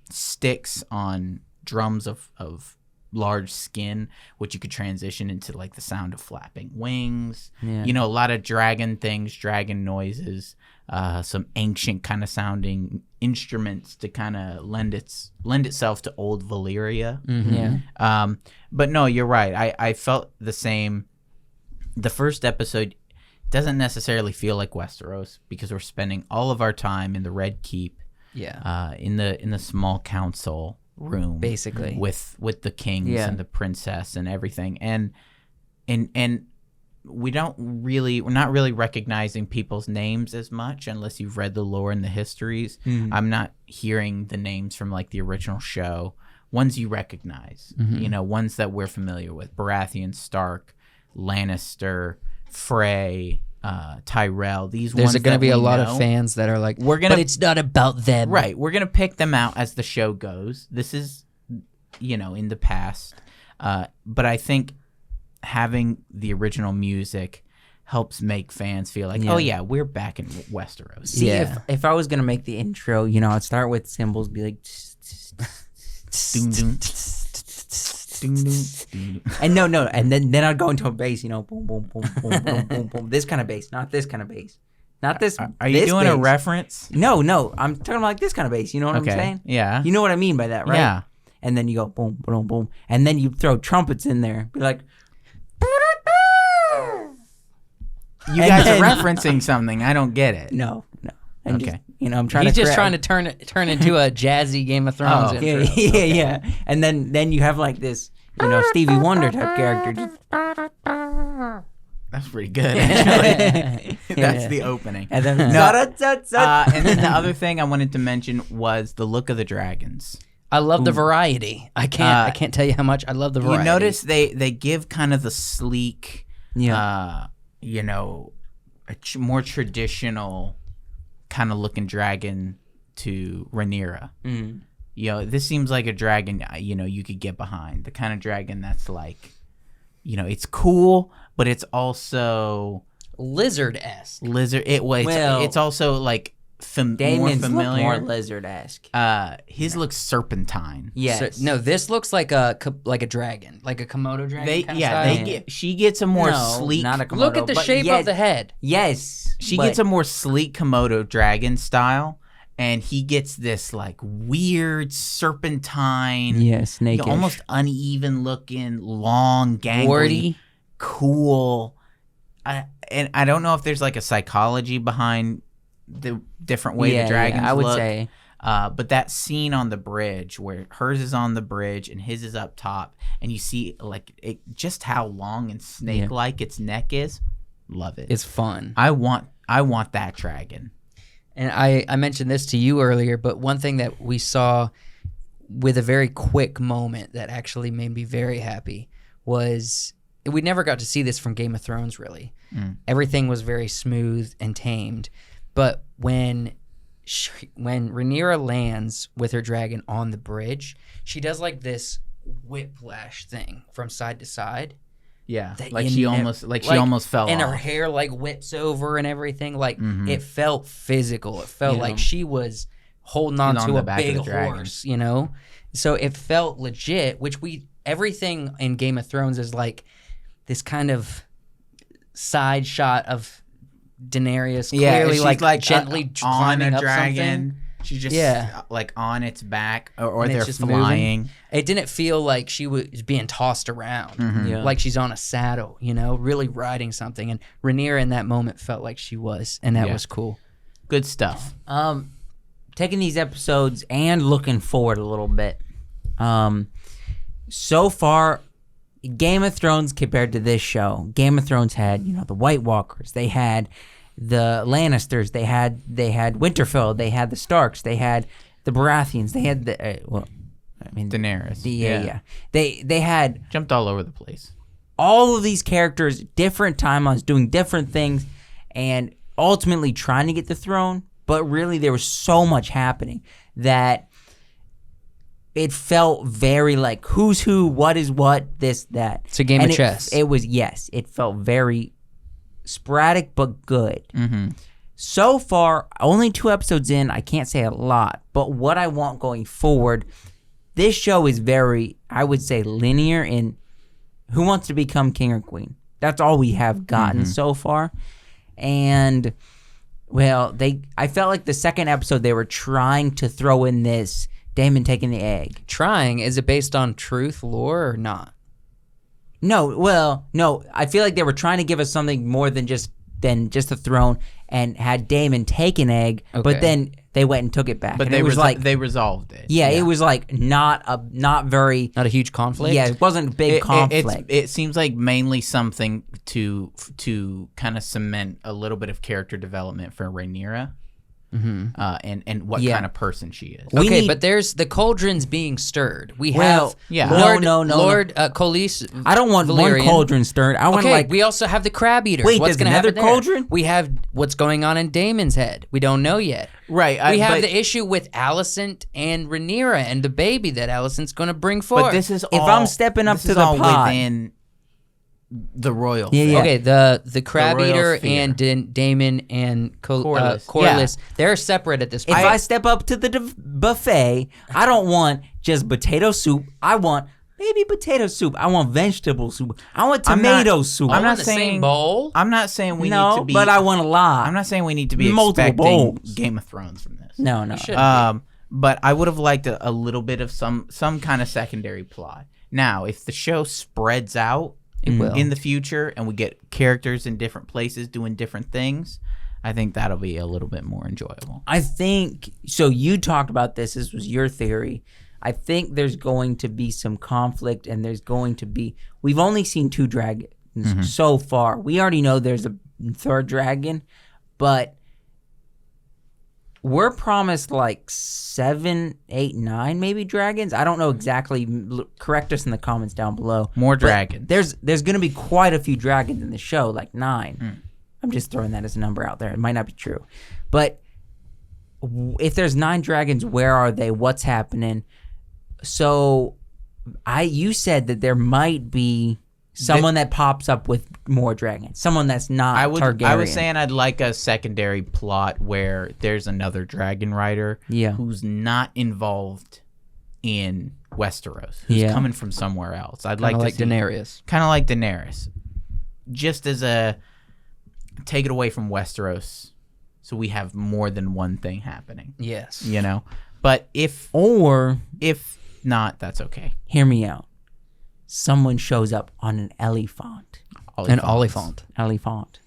sticks on drums of large skin, which you could transition into like the sound of flapping wings. Yeah. A lot of dragon things, dragon noises, some ancient kind of sounding instruments to kind of lend itself to old Valyria. Yeah. But no, you're right. I felt the same. The first episode doesn't necessarily feel like Westeros because we're spending all of our time in the Red Keep. Yeah. In the small council room, basically, with the kings and the princess and everything, and we're not really recognizing people's names as much unless you've read the lore and the histories. I'm not hearing the names from like the original show, ones you recognize, ones that we're familiar with: Baratheon, Stark, Lannister, Frey, Tyrell. These there's ones going to be a lot know, of fans that are like, but it's not about them. Right. We're going to pick them out as the show goes. This is, in the past. But I think having the original music helps make fans feel like, oh yeah, we're back in Westeros. See, if I was going to make the intro, I'd start with cymbals, be like, doom, doom. And no, and then I'd go into a bass, boom, boom, boom, boom, boom, boom, boom. This kind of bass, not this kind of bass, not this. Are you doing bass. A reference? No, I'm talking about like this kind of bass. You know what I'm saying? Yeah. You know what I mean by that, right? Yeah. And then you go boom, boom, boom, and then you throw trumpets in there, be like. You guys are referencing something. I don't get it. No. Okay. Just, I'm trying. He's to just trying to turn into a jazzy Game of Thrones. Yeah. And then you have like this, Stevie Wonder type character. That's pretty good, actually. That's the opening. And then and then the other thing I wanted to mention was the look of the dragons. I love the variety. I can't tell you how much I love the variety. You notice they give kind of the sleek, more traditional kind of looking dragon to Rhaenyra. This seems like a dragon, you could get behind. The kind of dragon that's like, it's cool, but it's also lizard-esque. It's also like Damon's more familiar. Look more lizard-esque. His looks serpentine. Yes. So, no, this looks like a dragon, like a Komodo dragon. She gets a more sleek. Not a Komodo, look at the shape of the head. Yes. She gets a more sleek Komodo dragon style, and he gets this like weird serpentine. Yes, snakish. Almost uneven looking, long, gangly, warty, cool. And I don't know if there's like a psychology behind the different way the dragons I would look. say. But that scene on the bridge where hers is on the bridge and his is up top, and you see like just how long and snake-like its neck is. Love it. It's fun. I want that dragon. And I mentioned this to you earlier, but one thing that we saw with a very quick moment that actually made me very happy was we never got to see this from Game of Thrones, really. Everything was very smooth and tamed. But when Rhaenyra lands with her dragon on the bridge, she does like this whiplash thing from side to side. Yeah, like she almost fell and off. her hair like whips over and everything. Like it felt physical. It felt like she was holding on to a big horse, So it felt legit. Which everything in Game of Thrones is like this kind of side shot of Daenerys clearly like gently climbing on a up dragon. something. She's just like on its back, or And it's they're just flying. moving. It didn't feel like she was being tossed around, Yeah. like she's on a saddle, really riding something. And Rhaenyra in that moment felt like she was, and that was cool. Good stuff. Taking these episodes and looking forward a little bit. So far, Game of Thrones compared to this show, Game of Thrones had, the White Walkers, they had the Lannisters, they had Winterfell, they had the Starks, they had the Baratheons, they had the Daenerys. Yeah. They had Jumped all over the place. all of these characters, different timelines, doing different things, and ultimately trying to get the throne. But really, there was so much happening that it felt very like who's who, what is what, this, that. It's a game of chess. It was, yes. It felt very sporadic but good. Mm-hmm. So far, only 2 episodes in, I can't say a lot. But what I want going forward, this show is very, I would say, linear in who wants to become king or queen. That's all we have gotten so far. And, well, I felt like the second episode, they were trying to throw in this Daemon taking the egg. Trying, is it based on truth, lore, or not? No, I feel like they were trying to give us something more than just the throne, and had Daemon take an egg, but then they went and took it back. But and they it was like they resolved it. it was like not very. Not a huge conflict? Yeah, it wasn't a big conflict. It seems like mainly something to kind of cement a little bit of character development for Rhaenyra. And what kind of person she is. Okay, but there's the cauldron's being stirred. We Well, have yeah. Lord Khalees. I don't want Valyrian. one cauldron stirred. I want Okay, we also have the crab eaters. Wait, what's there's going to another happen there? cauldron? We have what's going on in Daemon's head. We don't know yet. Right. We have the issue with Alicent and Rhaenyra and the baby that Alicent's going to bring forth. But this is If all, I'm stepping up this to is the all pot. within the royal. Yeah, yeah. Okay, the crab royal eater sphere. and Daemon and Corlys. Corlys, they're separate at this If point. I step up to the buffet, I don't want just potato soup. I want maybe potato soup. I want vegetable soup. I want tomato soup. I'm All not in the saying same bowl. I'm not saying we need to be. but I want a lot. I'm not saying we need to be Multiple expecting bowls. Game of Thrones from this. No. But I would have liked a little bit of some kind of secondary plot. Now, if the show spreads out in the future and we get characters in different places doing different things, I think that'll be a little bit more enjoyable. I think so. You talked about this. This was your theory. I think there's going to be some conflict, and there's going to be. We've only seen 2 dragons so far. We already know there's a 3rd dragon, but we're promised like 7, 8, 9 maybe dragons. I don't know exactly. Correct us in the comments down below. More But dragons. There's going to be quite a few dragons in the show, like 9. I'm just throwing that as a number out there. It might not be true, but if there's 9 dragons, where are they? What's happening? So, you said that there might be someone that pops up with more dragons. Someone that's not Targaryen. I was saying I'd like a secondary plot where there's another dragon rider who's not involved in Westeros, who's coming from somewhere else. I'd like to see Daenerys. Kind of like Daenerys. Just as a take it away from Westeros so we have more than one thing happening. Yes. But if not, that's okay. Hear me out. Someone shows up on an elephant. An Oliphant. Elephant.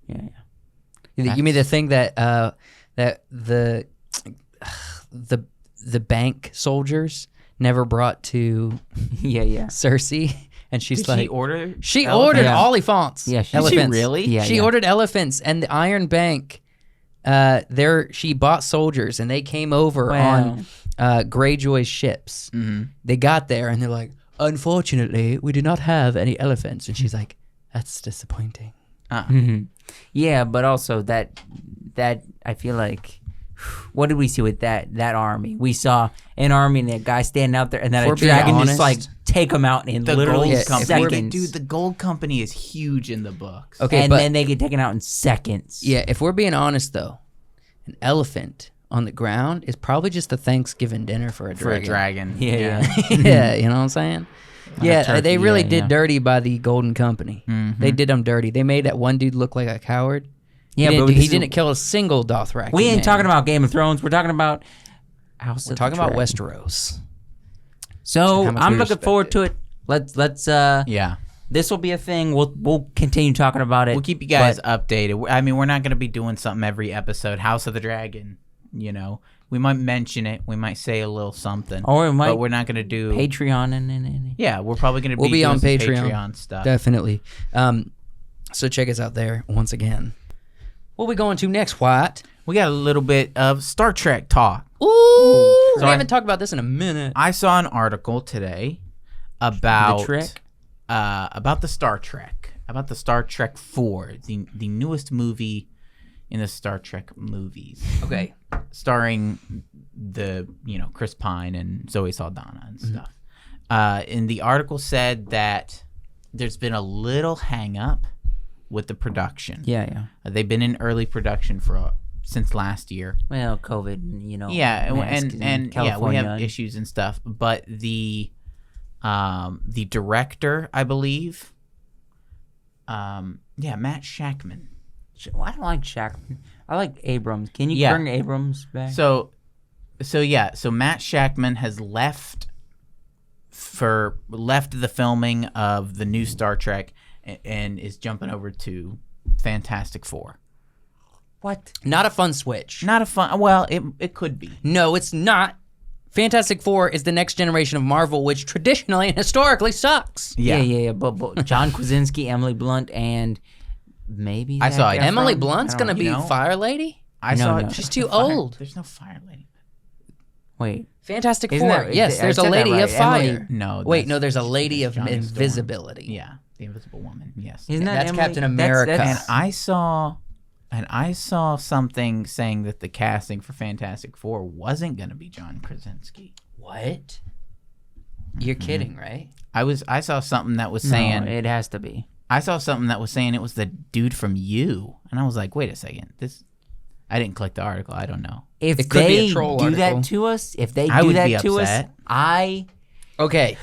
Yeah. You mean the thing that that the bank soldiers never brought to Cersei, and she's Did she order? She ordered Yeah. Oliphants. Yeah, Did she really? Yeah, She ordered elephants, and the Iron Bank. She bought soldiers, and they came over on Greyjoy's ships. Mm-hmm. They got there, and they're like, "Unfortunately, we do not have any elephants." And she's like, "That's disappointing." Yeah, but also that I feel like, what did we see with that army? We saw an army and a guy standing out there, and then For a dragon being just like honest, take him out in The literally Gold Company. seconds. Dude, the Gold Company is huge in the books. Okay, and but then they get taken out in seconds. yeah, if we're being honest though, an elephant on the ground is probably just a Thanksgiving dinner for a For a dragon. dragon. Yeah. Yeah, you know what I'm saying? Yeah, turkey, they really yeah, did yeah. dirty by the Golden Company. They did them dirty. They made that one dude look like a coward, Yeah, he didn't kill a single Dothraki. We ain't man. talking about Game of Thrones. We're talking about House We're of talking the about Dragon. Westeros. So how much I'm we looking respect forward to it. Let's Yeah. This will be a thing. We'll continue talking about it. We'll keep you guys updated. I mean, we're not going to be doing something every episode. House of the Dragon, you know. We might mention it. We might say a little something. Or we might but we're not going to do Patreon and Yeah, we're probably going to We'll be on doing some Patreon. Patreon stuff. Definitely. So check us out there once again. What are we going to next, Wyatt? We got a little bit of Star Trek talk. Ooh, So we haven't talked about this in a minute. I saw an article today about The Trek? About the Star Trek, about the Star Trek 4, the newest movie in the Star Trek movies, Okay. starring Chris Pine and Zoe Saldana and stuff. And the article said that there's been a little hang up with the production. yeah. They've been in early production since last year. Well, COVID, Yeah, masks and in we California. have issues and stuff, but the director, I believe, Matt Shackman. Well, I don't like Shackman. I like Abrams. Can you Yeah. bring Abrams back? So Matt Shackman has left the filming of the new Star Trek and is jumping over to Fantastic Four. What? Not a fun switch. Not a fun. Well, it could be. No, it's not. Fantastic Four is the next generation of Marvel, which traditionally and historically sucks. Yeah. But John Krasinski, Emily Blunt, and maybe I saw that it. guy Emily from- Blunt's I going to don't be know. Fire Lady? I No, saw no. it. She's too old. There's no Fire Lady. Wait. Fantastic Isn't Four. that- Yes, I there's a said that lady right. of fire. Emily- No. Wait, that's- no, there's a lady of Johnny Storm. invisibility. Yeah, the Invisible Woman. Yes. Isn't that That's Emily? Captain America. And I saw something saying that the casting for Fantastic Four wasn't going to be John Krasinski. What? You're kidding, right? I saw something that was No, saying it has to be. I saw something that was saying it was the dude from You, and I was like, wait a second, I didn't click the article. I don't know. If It could be a they troll do article. that to us, if they I do would that be to upset. us, Okay.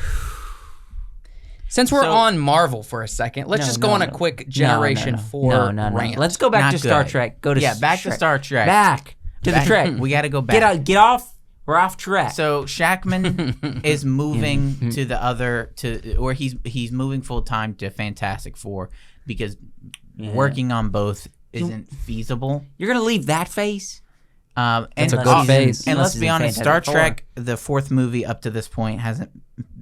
Since we're So- on Marvel for a second, let's just go on a quick Generation 4 rant. Let's go back Not to Star good. Trek. Go to back to Star Trek. Back to the Trek. We got to go back. Get off. We're off track. So Shackman is moving or he's moving full time to Fantastic Four because working on both isn't feasible. You're gonna leave that face? That's a good face. And let's Unless be it's in honest, Star Fantastic Trek, the fourth movie up to this point hasn't.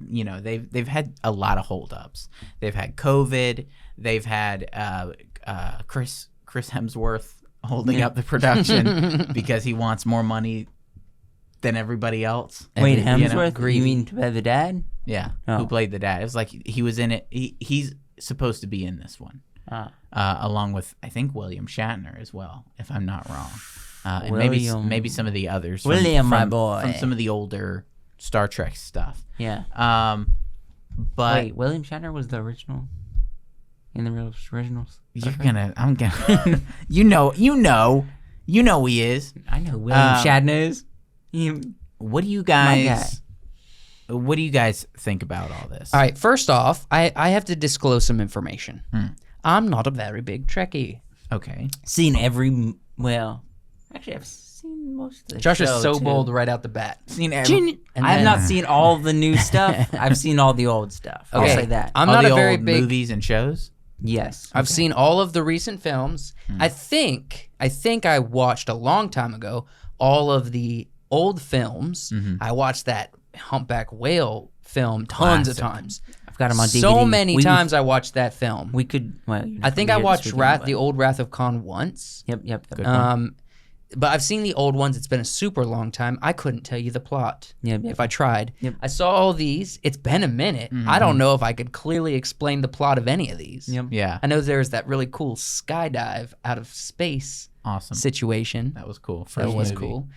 They've had a lot of holdups. They've had COVID. They've had Chris Hemsworth holding up the production because he wants more money than everybody else. Wait, You know? Hemsworth? You mean to play the dad? Yeah, Oh. who played the dad? It was like he was in it. He's supposed to be in this one, along with I think William Shatner as well, if I'm not wrong, and William. maybe some of the others. William, my boy. from some of the older Star Trek stuff. Yeah. But Wait, William Shatner was the original in the originals. I'm gonna, you know he is. I know who William Shatner is. What do you guy. guys? What do you guys think about all this? All right, first off, I have to disclose some information. I'm not a very big Trekkie. Okay. Seen actually, I've seen most of the Josh is show, so too. bold right out the bat. Seen every, And I've then- not seen all the new stuff. I've seen all the old stuff. I'll Okay. say that. I'm all not the a very old big. movies and shows. Yes. I've seen all of the recent films. I think I watched a long time ago all of the old films. I watched that humpback whale film tons of Classic. times. I've got them on DVD. So many times I watched that film. We could. Well, you're not I think gonna I be here watched this weekend, the old Wrath of Khan once. Yep. But I've seen the old ones. It's been a super long time. I couldn't tell you the plot Yep. if I tried. Yep. I saw all these. It's been a minute. I don't know if I could clearly explain the plot of any of these. Yep. Yeah. I know there's that really cool skydive out of space Awesome. situation. That was cool. That First was movie. cool.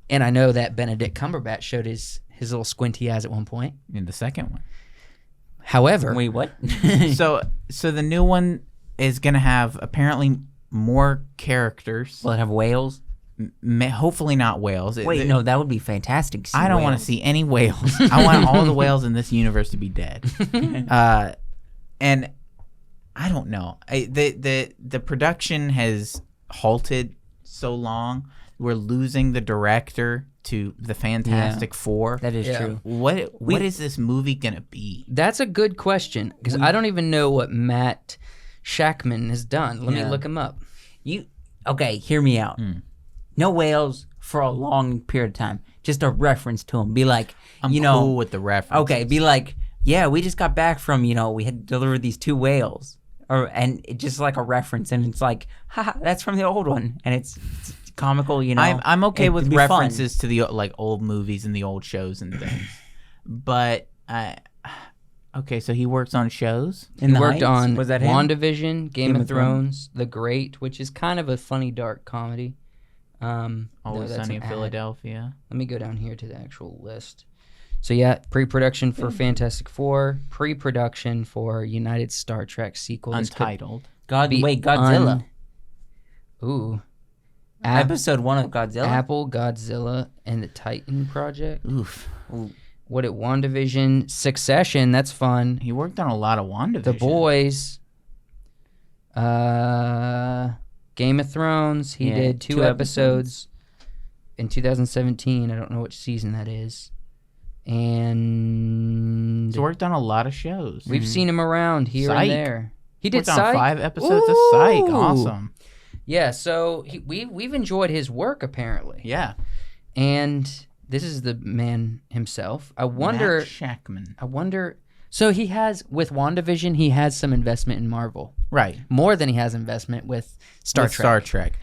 And I know that Benedict Cumberbatch showed his little squinty eyes at one point. In the second one. However, Wait, what? So the new one is gonna have apparently more characters. Will it have whales? Hopefully not whales. Wait, no, that would be fantastic. to see I don't want to whales. see any whales. I want all the whales in this universe to be dead. And I don't know. The production has halted so long. We're losing the director to the Fantastic Four. That is true. What is this movie gonna be? That's a good question because I don't even know what Matt Shackman has done. Let me look him up. Okay, hear me out. No whales for a long period of time. Just a reference to them. Be like, I'm cool with the reference. Okay, be like, yeah, we just got back from, we had delivered these 2 whales. And it's just like a reference, and it's like, haha, that's from the old one. And it's comical, I'm okay with references fun. to the like old movies and the old shows and things. But okay, so he works on shows. He worked on Was that him? WandaVision, Game of Thrones, The Great, which is kind of a funny dark comedy. Always that's Sunny an in ad. Philadelphia. Let me go down here to the actual list. So yeah, pre-production for Fantastic Four, pre-production for United Star Trek sequel. This could Untitled. Godzilla. Ooh. Episode 1 of Godzilla. Apple, Godzilla, and the Titan Project. Oof. What at WandaVision, Succession, that's fun. He worked on a lot of WandaVision. The Boys. Game of Thrones. He did 2 episodes in 2017. I don't know which season that is. And He's worked on a lot of shows. we've seen him around here Psych. and there. He did Worked on Psych. 5 episodes of Psych. Ooh. Awesome. Yeah, so we've enjoyed his work apparently. Yeah. And this is the man himself. I wonder. Matt Shackman. So he has with WandaVision, he has some investment in Marvel, Right. more than he has investment with Star Trek. Star Trek.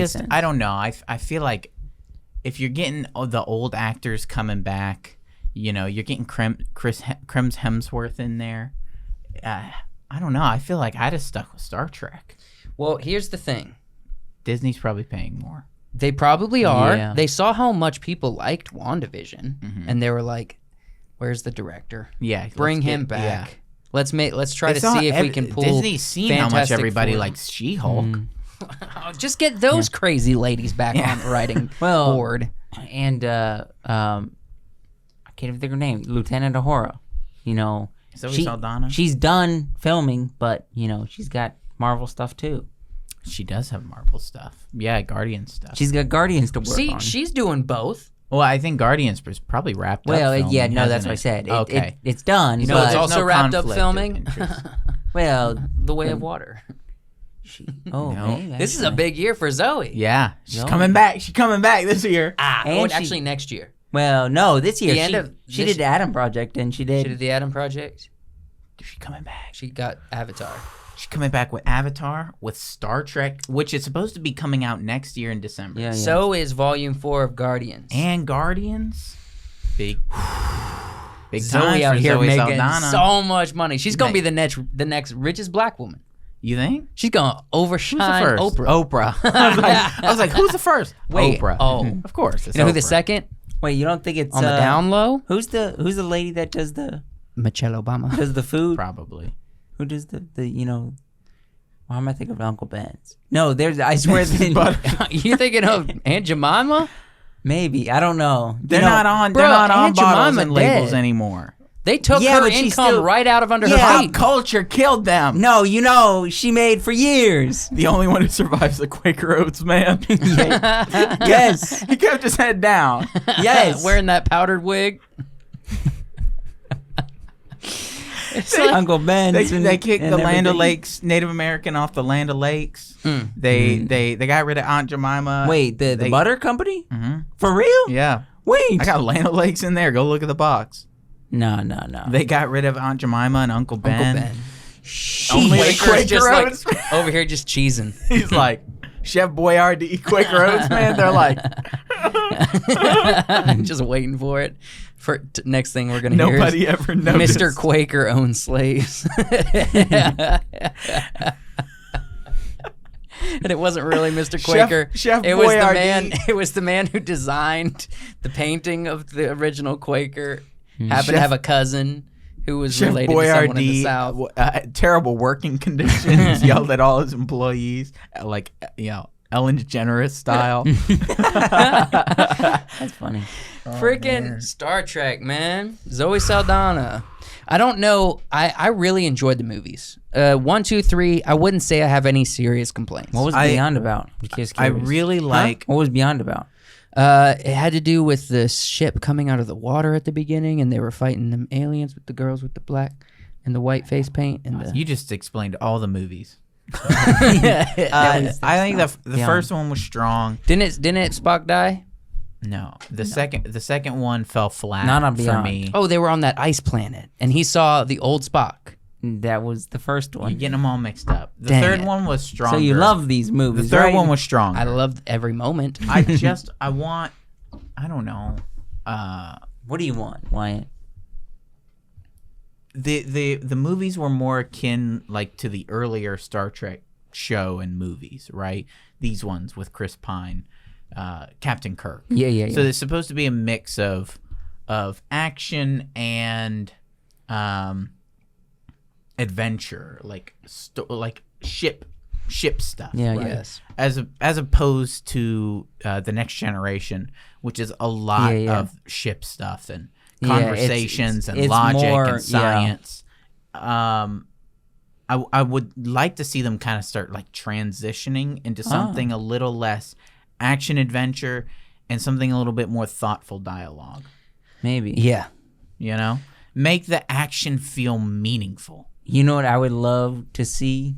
sense. I don't know. I feel like if you're getting the old actors coming back, you're getting Chris Hemsworth in there. I don't know. I feel like I'd have stuck with Star Trek. Well, here's the thing. Disney's probably paying more. They probably are. Yeah. They saw how much people liked WandaVision, and they were like, "Where's the director? Yeah. Bring let's him get- back. Yeah. Let's try to see if we can pull." Disney's seen how much Fantastic everybody Four. likes She-Hulk. Just get those crazy ladies back on the writing board. And I can't even think of her name. Lieutenant Uhura. Zoe Saldana. She's done filming, but she's got Marvel stuff too. She does have Marvel stuff. Yeah, Guardians stuff. She's got Guardians to work See, on. she's doing both. Well, I think Guardians was probably wrapped up. Well, filming, yeah, no, that's hasn't what I it? said. Okay. It's done. So but, it's also no wrapped up conflict of filming. interest. well, The Way of Water. oh, No. hey, This is a actually. big year for Zoe. Yeah, she's No. coming back. She's coming back this year. And Actually, next year. Well, no, this year The end of she this- did the Adam Project, and she did. She did the Adam Project. She's coming back. She got Avatar. She's coming back with Avatar, with Star Trek, which is supposed to be coming out next year in December. Yeah. So is Volume 4 of Guardians. And Guardians, big Zoe time out for here Zoe making Saldana. so much money. She's gonna Mate. be the next richest black woman. You think? She's gonna Who's overshine the first? Oprah. I was like, who's the first? Wait, Oprah. oh. Of course. It's You know who the Oprah. second Wait, you don't think it's on the down low? Who's the lady that does the Michelle Obama. food? Probably. Who does the why am I thinking of Uncle Ben's? No, there's I swear You thinking of Aunt Jemima? maybe I don't know. They're not on. Bro, They're not on Aunt bottles Jemima and labels dead. anymore. They took Yeah, her but she's income still- right out of under Yeah. her Pop feet. culture killed them. No, she made for years. The only one who survives the Quaker Oats man. Yes, He kept his head down. yes. Wearing that powdered wig. It's like- Uncle Ben's. They kicked and the Land everything. O'Lakes Native American off the Land O'Lakes. They got rid of Aunt Jemima. Wait, the They- butter company? Mhm. For real? Yeah, Wait. I got Land O'Lakes in there. Go look at the box. No. They got rid of Aunt Jemima and Uncle Ben. Uncle Ben. Only the Quaker's Quaker just like Oats. over here just cheesing. He's like, Chef Boyardee Quaker Oats, man. They're like, Just waiting for it. Next thing we're gonna hear nobody is ever noticed. Mr. Quaker owns slaves. And it wasn't really Mr. Quaker. Chef it was the Boyardee. man. It was the man who designed the painting of the original Quaker. Happened to Chef- have a cousin who was Chef related to someone in the Boyardee, South. terrible working conditions, yelled at all his employees, like, Ellen DeGeneres style. That's funny. Freaking Star Trek, man. Zoe Saldana. I don't know. I really enjoyed the movies. 1, 2, 3. I wouldn't say I have any serious complaints. What was Beyond about? I really like. What was Beyond about? It had to do with the ship coming out of the water at the beginning, and they were fighting them aliens with the girls with the black and the white face paint. And You just explained all the movies. I think the first one was strong. Didn't Spock die? No, the second one fell flat Not on for Beyond. me. Oh, they were on that ice planet, and he saw the old Spock. That was the first You're one. getting them all mixed up. The Dang third it. one was stronger. So you love these movies, the third right? one was strong. I loved every moment. I don't know. What do you want, Wyatt? The movies were more akin like to the earlier Star Trek show and movies, right? These ones with Chris Pine, Captain Kirk. Yeah. So there's supposed to be a mix of action and adventure, like ship stuff. Yeah, right? Yes. As opposed to the Next Generation, which is a lot of ship stuff and conversations and it's logic more, and science. I would like to see them kind of start like transitioning into something a little less action adventure and something a little bit more thoughtful dialogue. Maybe. Yeah. You know, make the action feel meaningful. You know what I would love to see?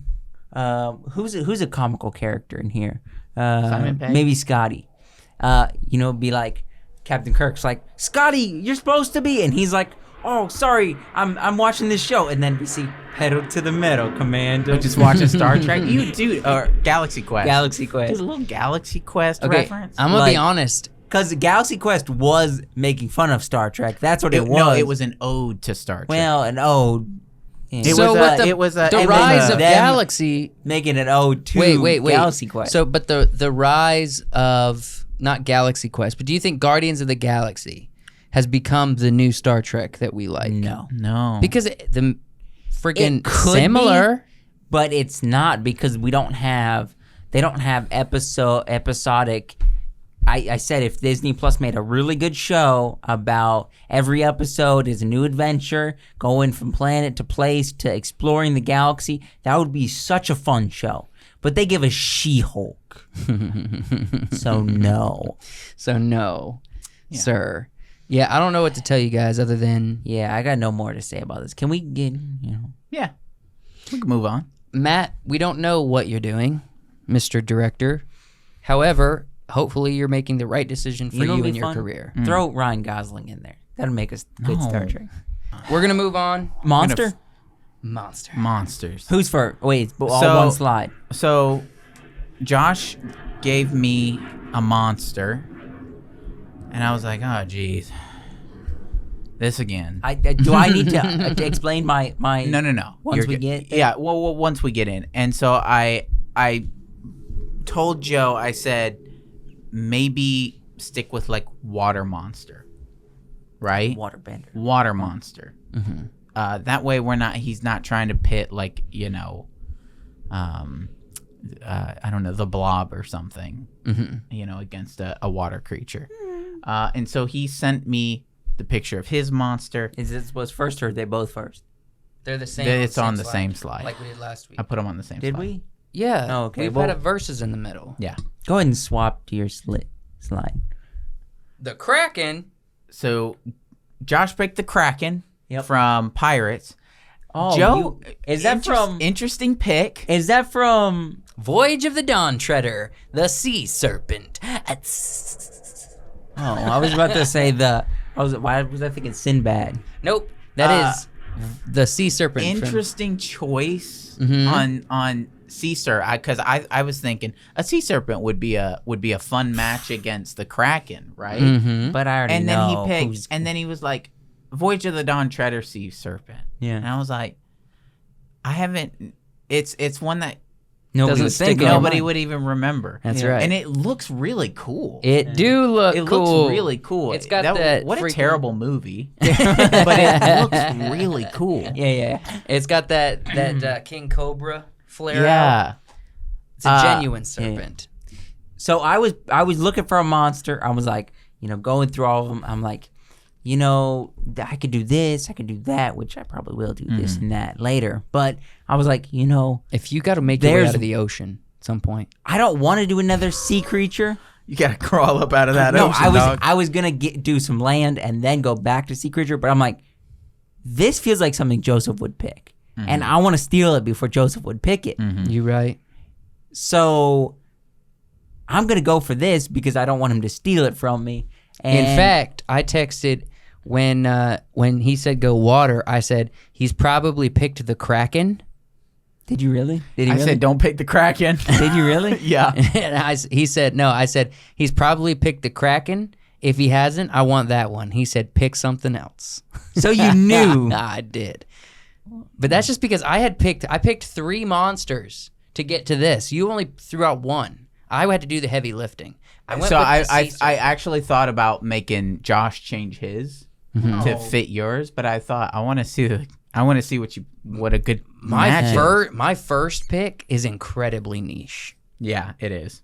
Who's a comical character in here? Simon Pegg? Maybe Scotty. Be like Captain Kirk's like, Scotty, you're supposed to be, and he's like, oh, sorry, I'm watching this show, and then we see pedal to the metal, Commander. Just watching Star Trek. You do, or Galaxy Quest. Galaxy Quest. There's a little Galaxy Quest Okay, reference. I'm gonna be honest. Because Galaxy Quest was making fun of Star Trek. That's what it was. No, it was an ode to Star Trek. Well, an ode. Yeah. It was the it rise was of them Galaxy. making an ode to Wait. Galaxy Quest. So, but the rise of not Galaxy Quest, but do you think Guardians of the Galaxy has become the new Star Trek that we like? No. Because the freaking It could similar. but it's not, because they don't have episodic. I said if Disney Plus made a really good show about every episode is a new adventure, going from planet to place to exploring the galaxy, that would be such a fun show. But they give us She-Hulk. So no, sir. Yeah, I don't know what to tell you guys other than Yeah, I got no more to say about this. Can we get, Yeah. We can move on. Matt, we don't know what you're doing, Mr. Director. However, hopefully you're making the right decision for know you what'd in be your fun? career. Throw Ryan Gosling in there. That'll make us good No. Star Trek. We're going to move on. Monster? Monster. Monsters. Who's first? Wait, all So- one slide. So, Josh gave me a monster, and I was like, "Oh, geez, this again." Do I need to explain my? No. Once You're we good. get yeah, well, once we get in, and so I told Joe, I said, maybe stick with like water monster, right? Waterbender. Water monster. Mm-hmm. That way he's not trying to pit like, I don't know, the Blob or something, against a water creature. And so he sent me the picture of his monster. Is this was first or are they both first? They're the same. It's on the same slide. Like we did last week. I put them on the same Did slide. we? Yeah. Oh, okay. We've Well- had a verses in the middle. Yeah. Go ahead and swap to your slide. The Kraken. So Josh picked the Kraken Yep. from Pirates. Oh, Joe, is that from? interesting pick. Is that from? Voyage of the Dawn Treader. The Sea Serpent. Oh, I was about to say why was I thinking Sinbad? Nope. That is the Sea Serpent. Interesting choice Mhm. on sea serpent, because I was thinking a sea serpent would be a fun match against the Kraken, right? Mm-hmm. But I already And then know he picked, who's- and then he was like, Voyage of the Dawn Treader Sea Serpent. And yeah. I was like, I haven't. It's one that Nobody Doesn't would stick think in of. your nobody mind. would even remember. That's Yeah. right. And it looks really cool. It do look It cool. looks really cool. It's got that what a freaking- terrible movie, but it looks really cool. Yeah. It's got that King Cobra flare out. Yeah. It's a genuine serpent. So I was looking for a monster. I was like, going through all of them, I'm like, I could do this, I could do that, which I probably will do this and that later. But I was like, if you got to make your way out of the ocean at some point, I don't want to do another sea creature. You gotta crawl up out of that No, ocean, dog. I was gonna do some land and then go back to sea creature, but I'm like, this feels like something Joseph would pick, and I want to steal it before Joseph would pick it. You right? So I'm gonna go for this because I don't want him to steal it from me. And In fact, I texted when he said go water. I said he's probably picked the Kraken. Did you really? Did he I really? said, don't pick the Kraken. Did you really? Yeah. And he said no. I said he's probably picked the Kraken. If he hasn't, I want that one. He said pick something else. So you knew. I did. But that's just because I picked 3 monsters to get to this. You only threw out 1. I had to do the heavy lifting. I actually thought about making Josh change his to fit yours, but I thought I want to see what a good match is. My first pick is incredibly niche. Yeah, it is.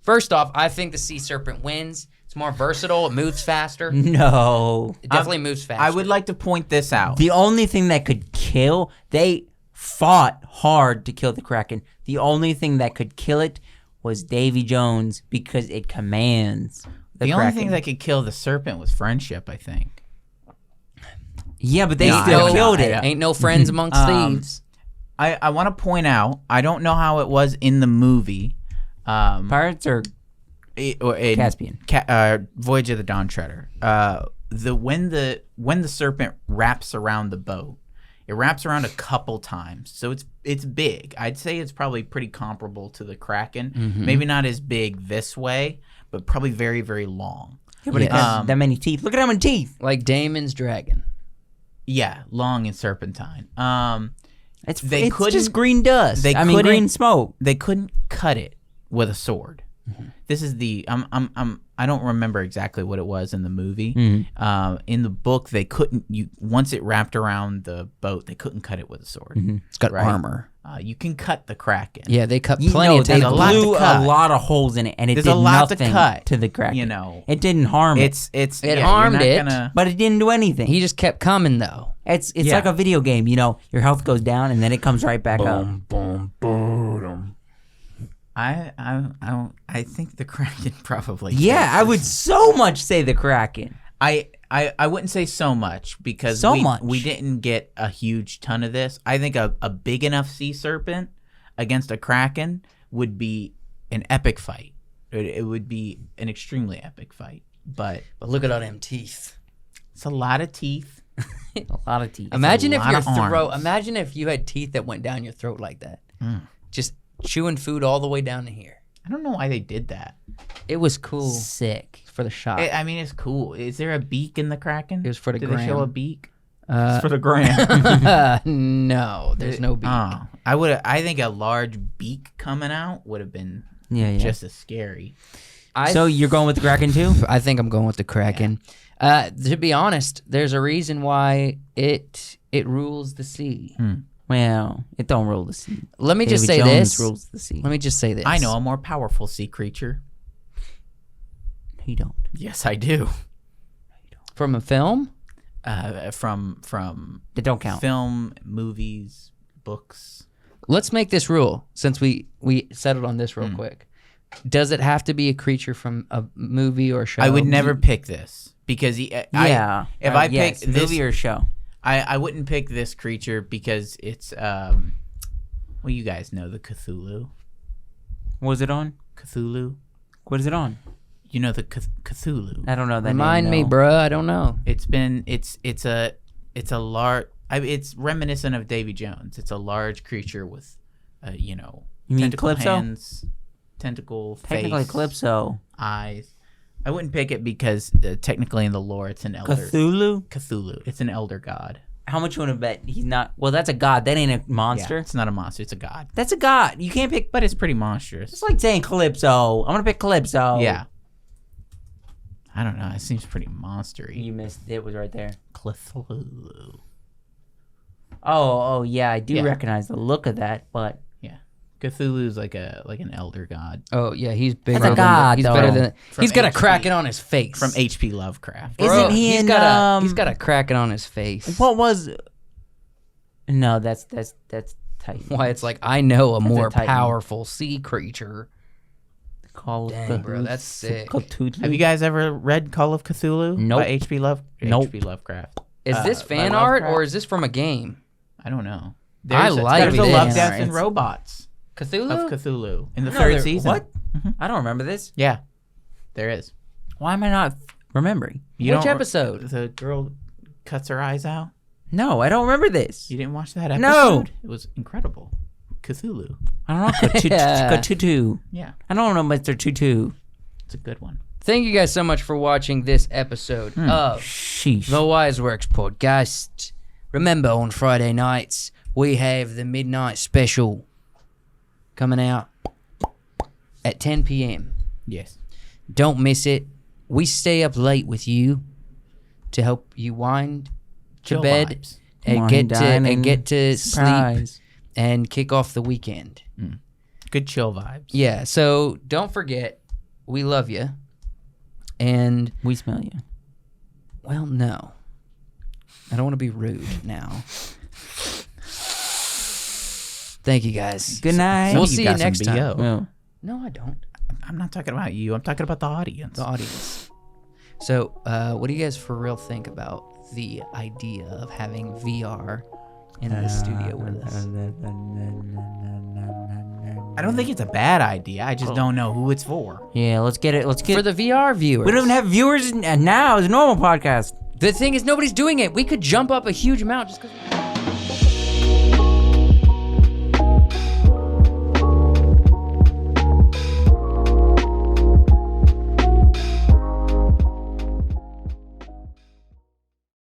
First off, I think the sea serpent wins. It's more versatile. It moves faster. No. It definitely moves faster. I would like to point this out. The only thing that could kill, they fought hard to kill the Kraken. The only thing that could kill it was Davy Jones because it commands the Kraken. Only thing that could kill the serpent was friendship, I think. Yeah, but they Ain't still no- killed it. Ain't no friends amongst thieves. I want to point out, I don't know how it was in the movie. Pirates or Caspian? Voyage of the Dawn Treader. When the serpent wraps around the boat, it wraps around a couple times, so it's big. I'd say it's probably pretty comparable to the Kraken. Maybe not as big this way, but probably very, very long. Yeah, but it has that many teeth. Look at how many teeth. Like Damon's dragon. Yeah, long and serpentine. It's couldn't- just green dust. couldn't- green smoke. They couldn't cut it with a sword. This is the I don't remember exactly what it was in the movie. In the book, they couldn't. Once it wrapped around the boat, they couldn't cut it with a sword. It's got Right. armor. You can cut the Kraken. Yeah, they cut plenty of they tentacles. blew cut. a lot of holes in it, and it There's did a lot to nothing cut, to the Kraken. you know. It didn't harm it. It harmed it. But it didn't do anything. He just kept coming though. It's Yeah. like a video game. Your health goes down and then it comes right back up. I think the Kraken probably. Yeah, takes I this. would so much say the Kraken. I wouldn't say so much because we didn't get a huge ton of this. I think a big enough sea serpent against a Kraken would be an epic fight. It would be an extremely epic fight. But look at all them teeth. it's a lot of teeth. A lot of teeth. Imagine if lot your of throat. arms. Imagine if you had teeth that went down your throat like that. Just chewing food all the way down to here. I don't know why they did that. It was cool Sick. for the shot. I mean, it's cool. Is there a beak in the Kraken? It was for the Did they show gram. a beak? It's for the gram. No, there's no beak. Oh, I think a large beak coming out would have been just as scary. So you're going with the Kraken too? I think I'm going with the Kraken. To be honest, there's a reason why it rules the sea. Well, it don't rule the sea. Let me just Davy say Jones this. rules the sea. Let me just say this. I know a more powerful sea creature. You don't. Yes, I do. From a film. From They don't count. film, movies, books. Let's make this rule since we settled on this real quick. Does it have to be a creature from a movie or show? I would never pick this because if I yes, pick this movie or show. I wouldn't pick this creature because it's well, you guys know the Cthulhu. What was it on? Cthulhu. What is it on? You know the Cthulhu. I don't know that Remind name, me, no. bruh. I don't know. It's a large. It's reminiscent of Davy Jones. It's a large creature with, You mean tentacle Calypso? hands, tentacle Technically face, Calypso. eyes. I wouldn't pick it because technically in the lore it's an elder. Cthulhu? It's an elder god. How much you want to bet he's not? Well, that's a god. That ain't a monster. Yeah, it's not a monster. It's a god. That's a god. You can't pick. But it's pretty monstrous. It's like saying Calypso. I'm gonna pick Calypso. Yeah. I don't know. It seems pretty monstery. You missed. It was right there. Cthulhu. Oh, yeah. I do Yeah. recognize the look of that, but Yeah. Cthulhu's like an elder god Oh yeah, he's bigger. That's a than god, he's better though. than. From He's got a HP. kraken on his face. from H.P. Lovecraft. Isn't Bro, he he's in, he's got a kraken on his face. What was? No, that's Titan. Why it's like I know a more Titan. powerful sea creature. Call of Dang, bro, Cthulhu. that's sick. Cthulhu. Have you guys ever read Call of Cthulhu Nope. by H.P. Lovecraft? Is this by fan art Lovecraft? or is this from a game? I don't know. I like there's a this. Love, Death, It's- and Robots Cthulhu? of Cthulhu in the No, third there- season. What? I don't remember this. Yeah, there is. Why am I not remembering? You Which don't- episode? The girl cuts her eyes out. No, I don't remember this. You didn't watch that episode? No. It was incredible. Cthulhu. I don't know. Tutu. Yeah, I don't know, Mr. Tutu. it's a good one. Thank you guys so much for watching this episode of Sheesh. the Wiseworks podcast. Remember, on Friday nights, we have the midnight special coming out at 10 p.m. Yes. Don't miss it. We stay up late with you to help you wind to Chill bed vibes. and Wine, get to dining, sleep surprise. and kick off the weekend. Good chill vibes. Yeah, so don't forget, we love you. And, We smell you. well, no. I don't want to be rude now. Thank you, guys. Good night. We'll You see you got some next time. BO. Well, No, I don't. I'm not talking about you. I'm talking about the audience. The audience. So, what do you guys for real think about the idea of having VR in the studio with us? I don't think it's a bad idea. I just don't know who it's for. yeah, let's get it. Let's get For the VR viewers. We don't even have viewers now. It's a normal podcast. The thing is, nobody's doing it. We could jump up a huge amount just because.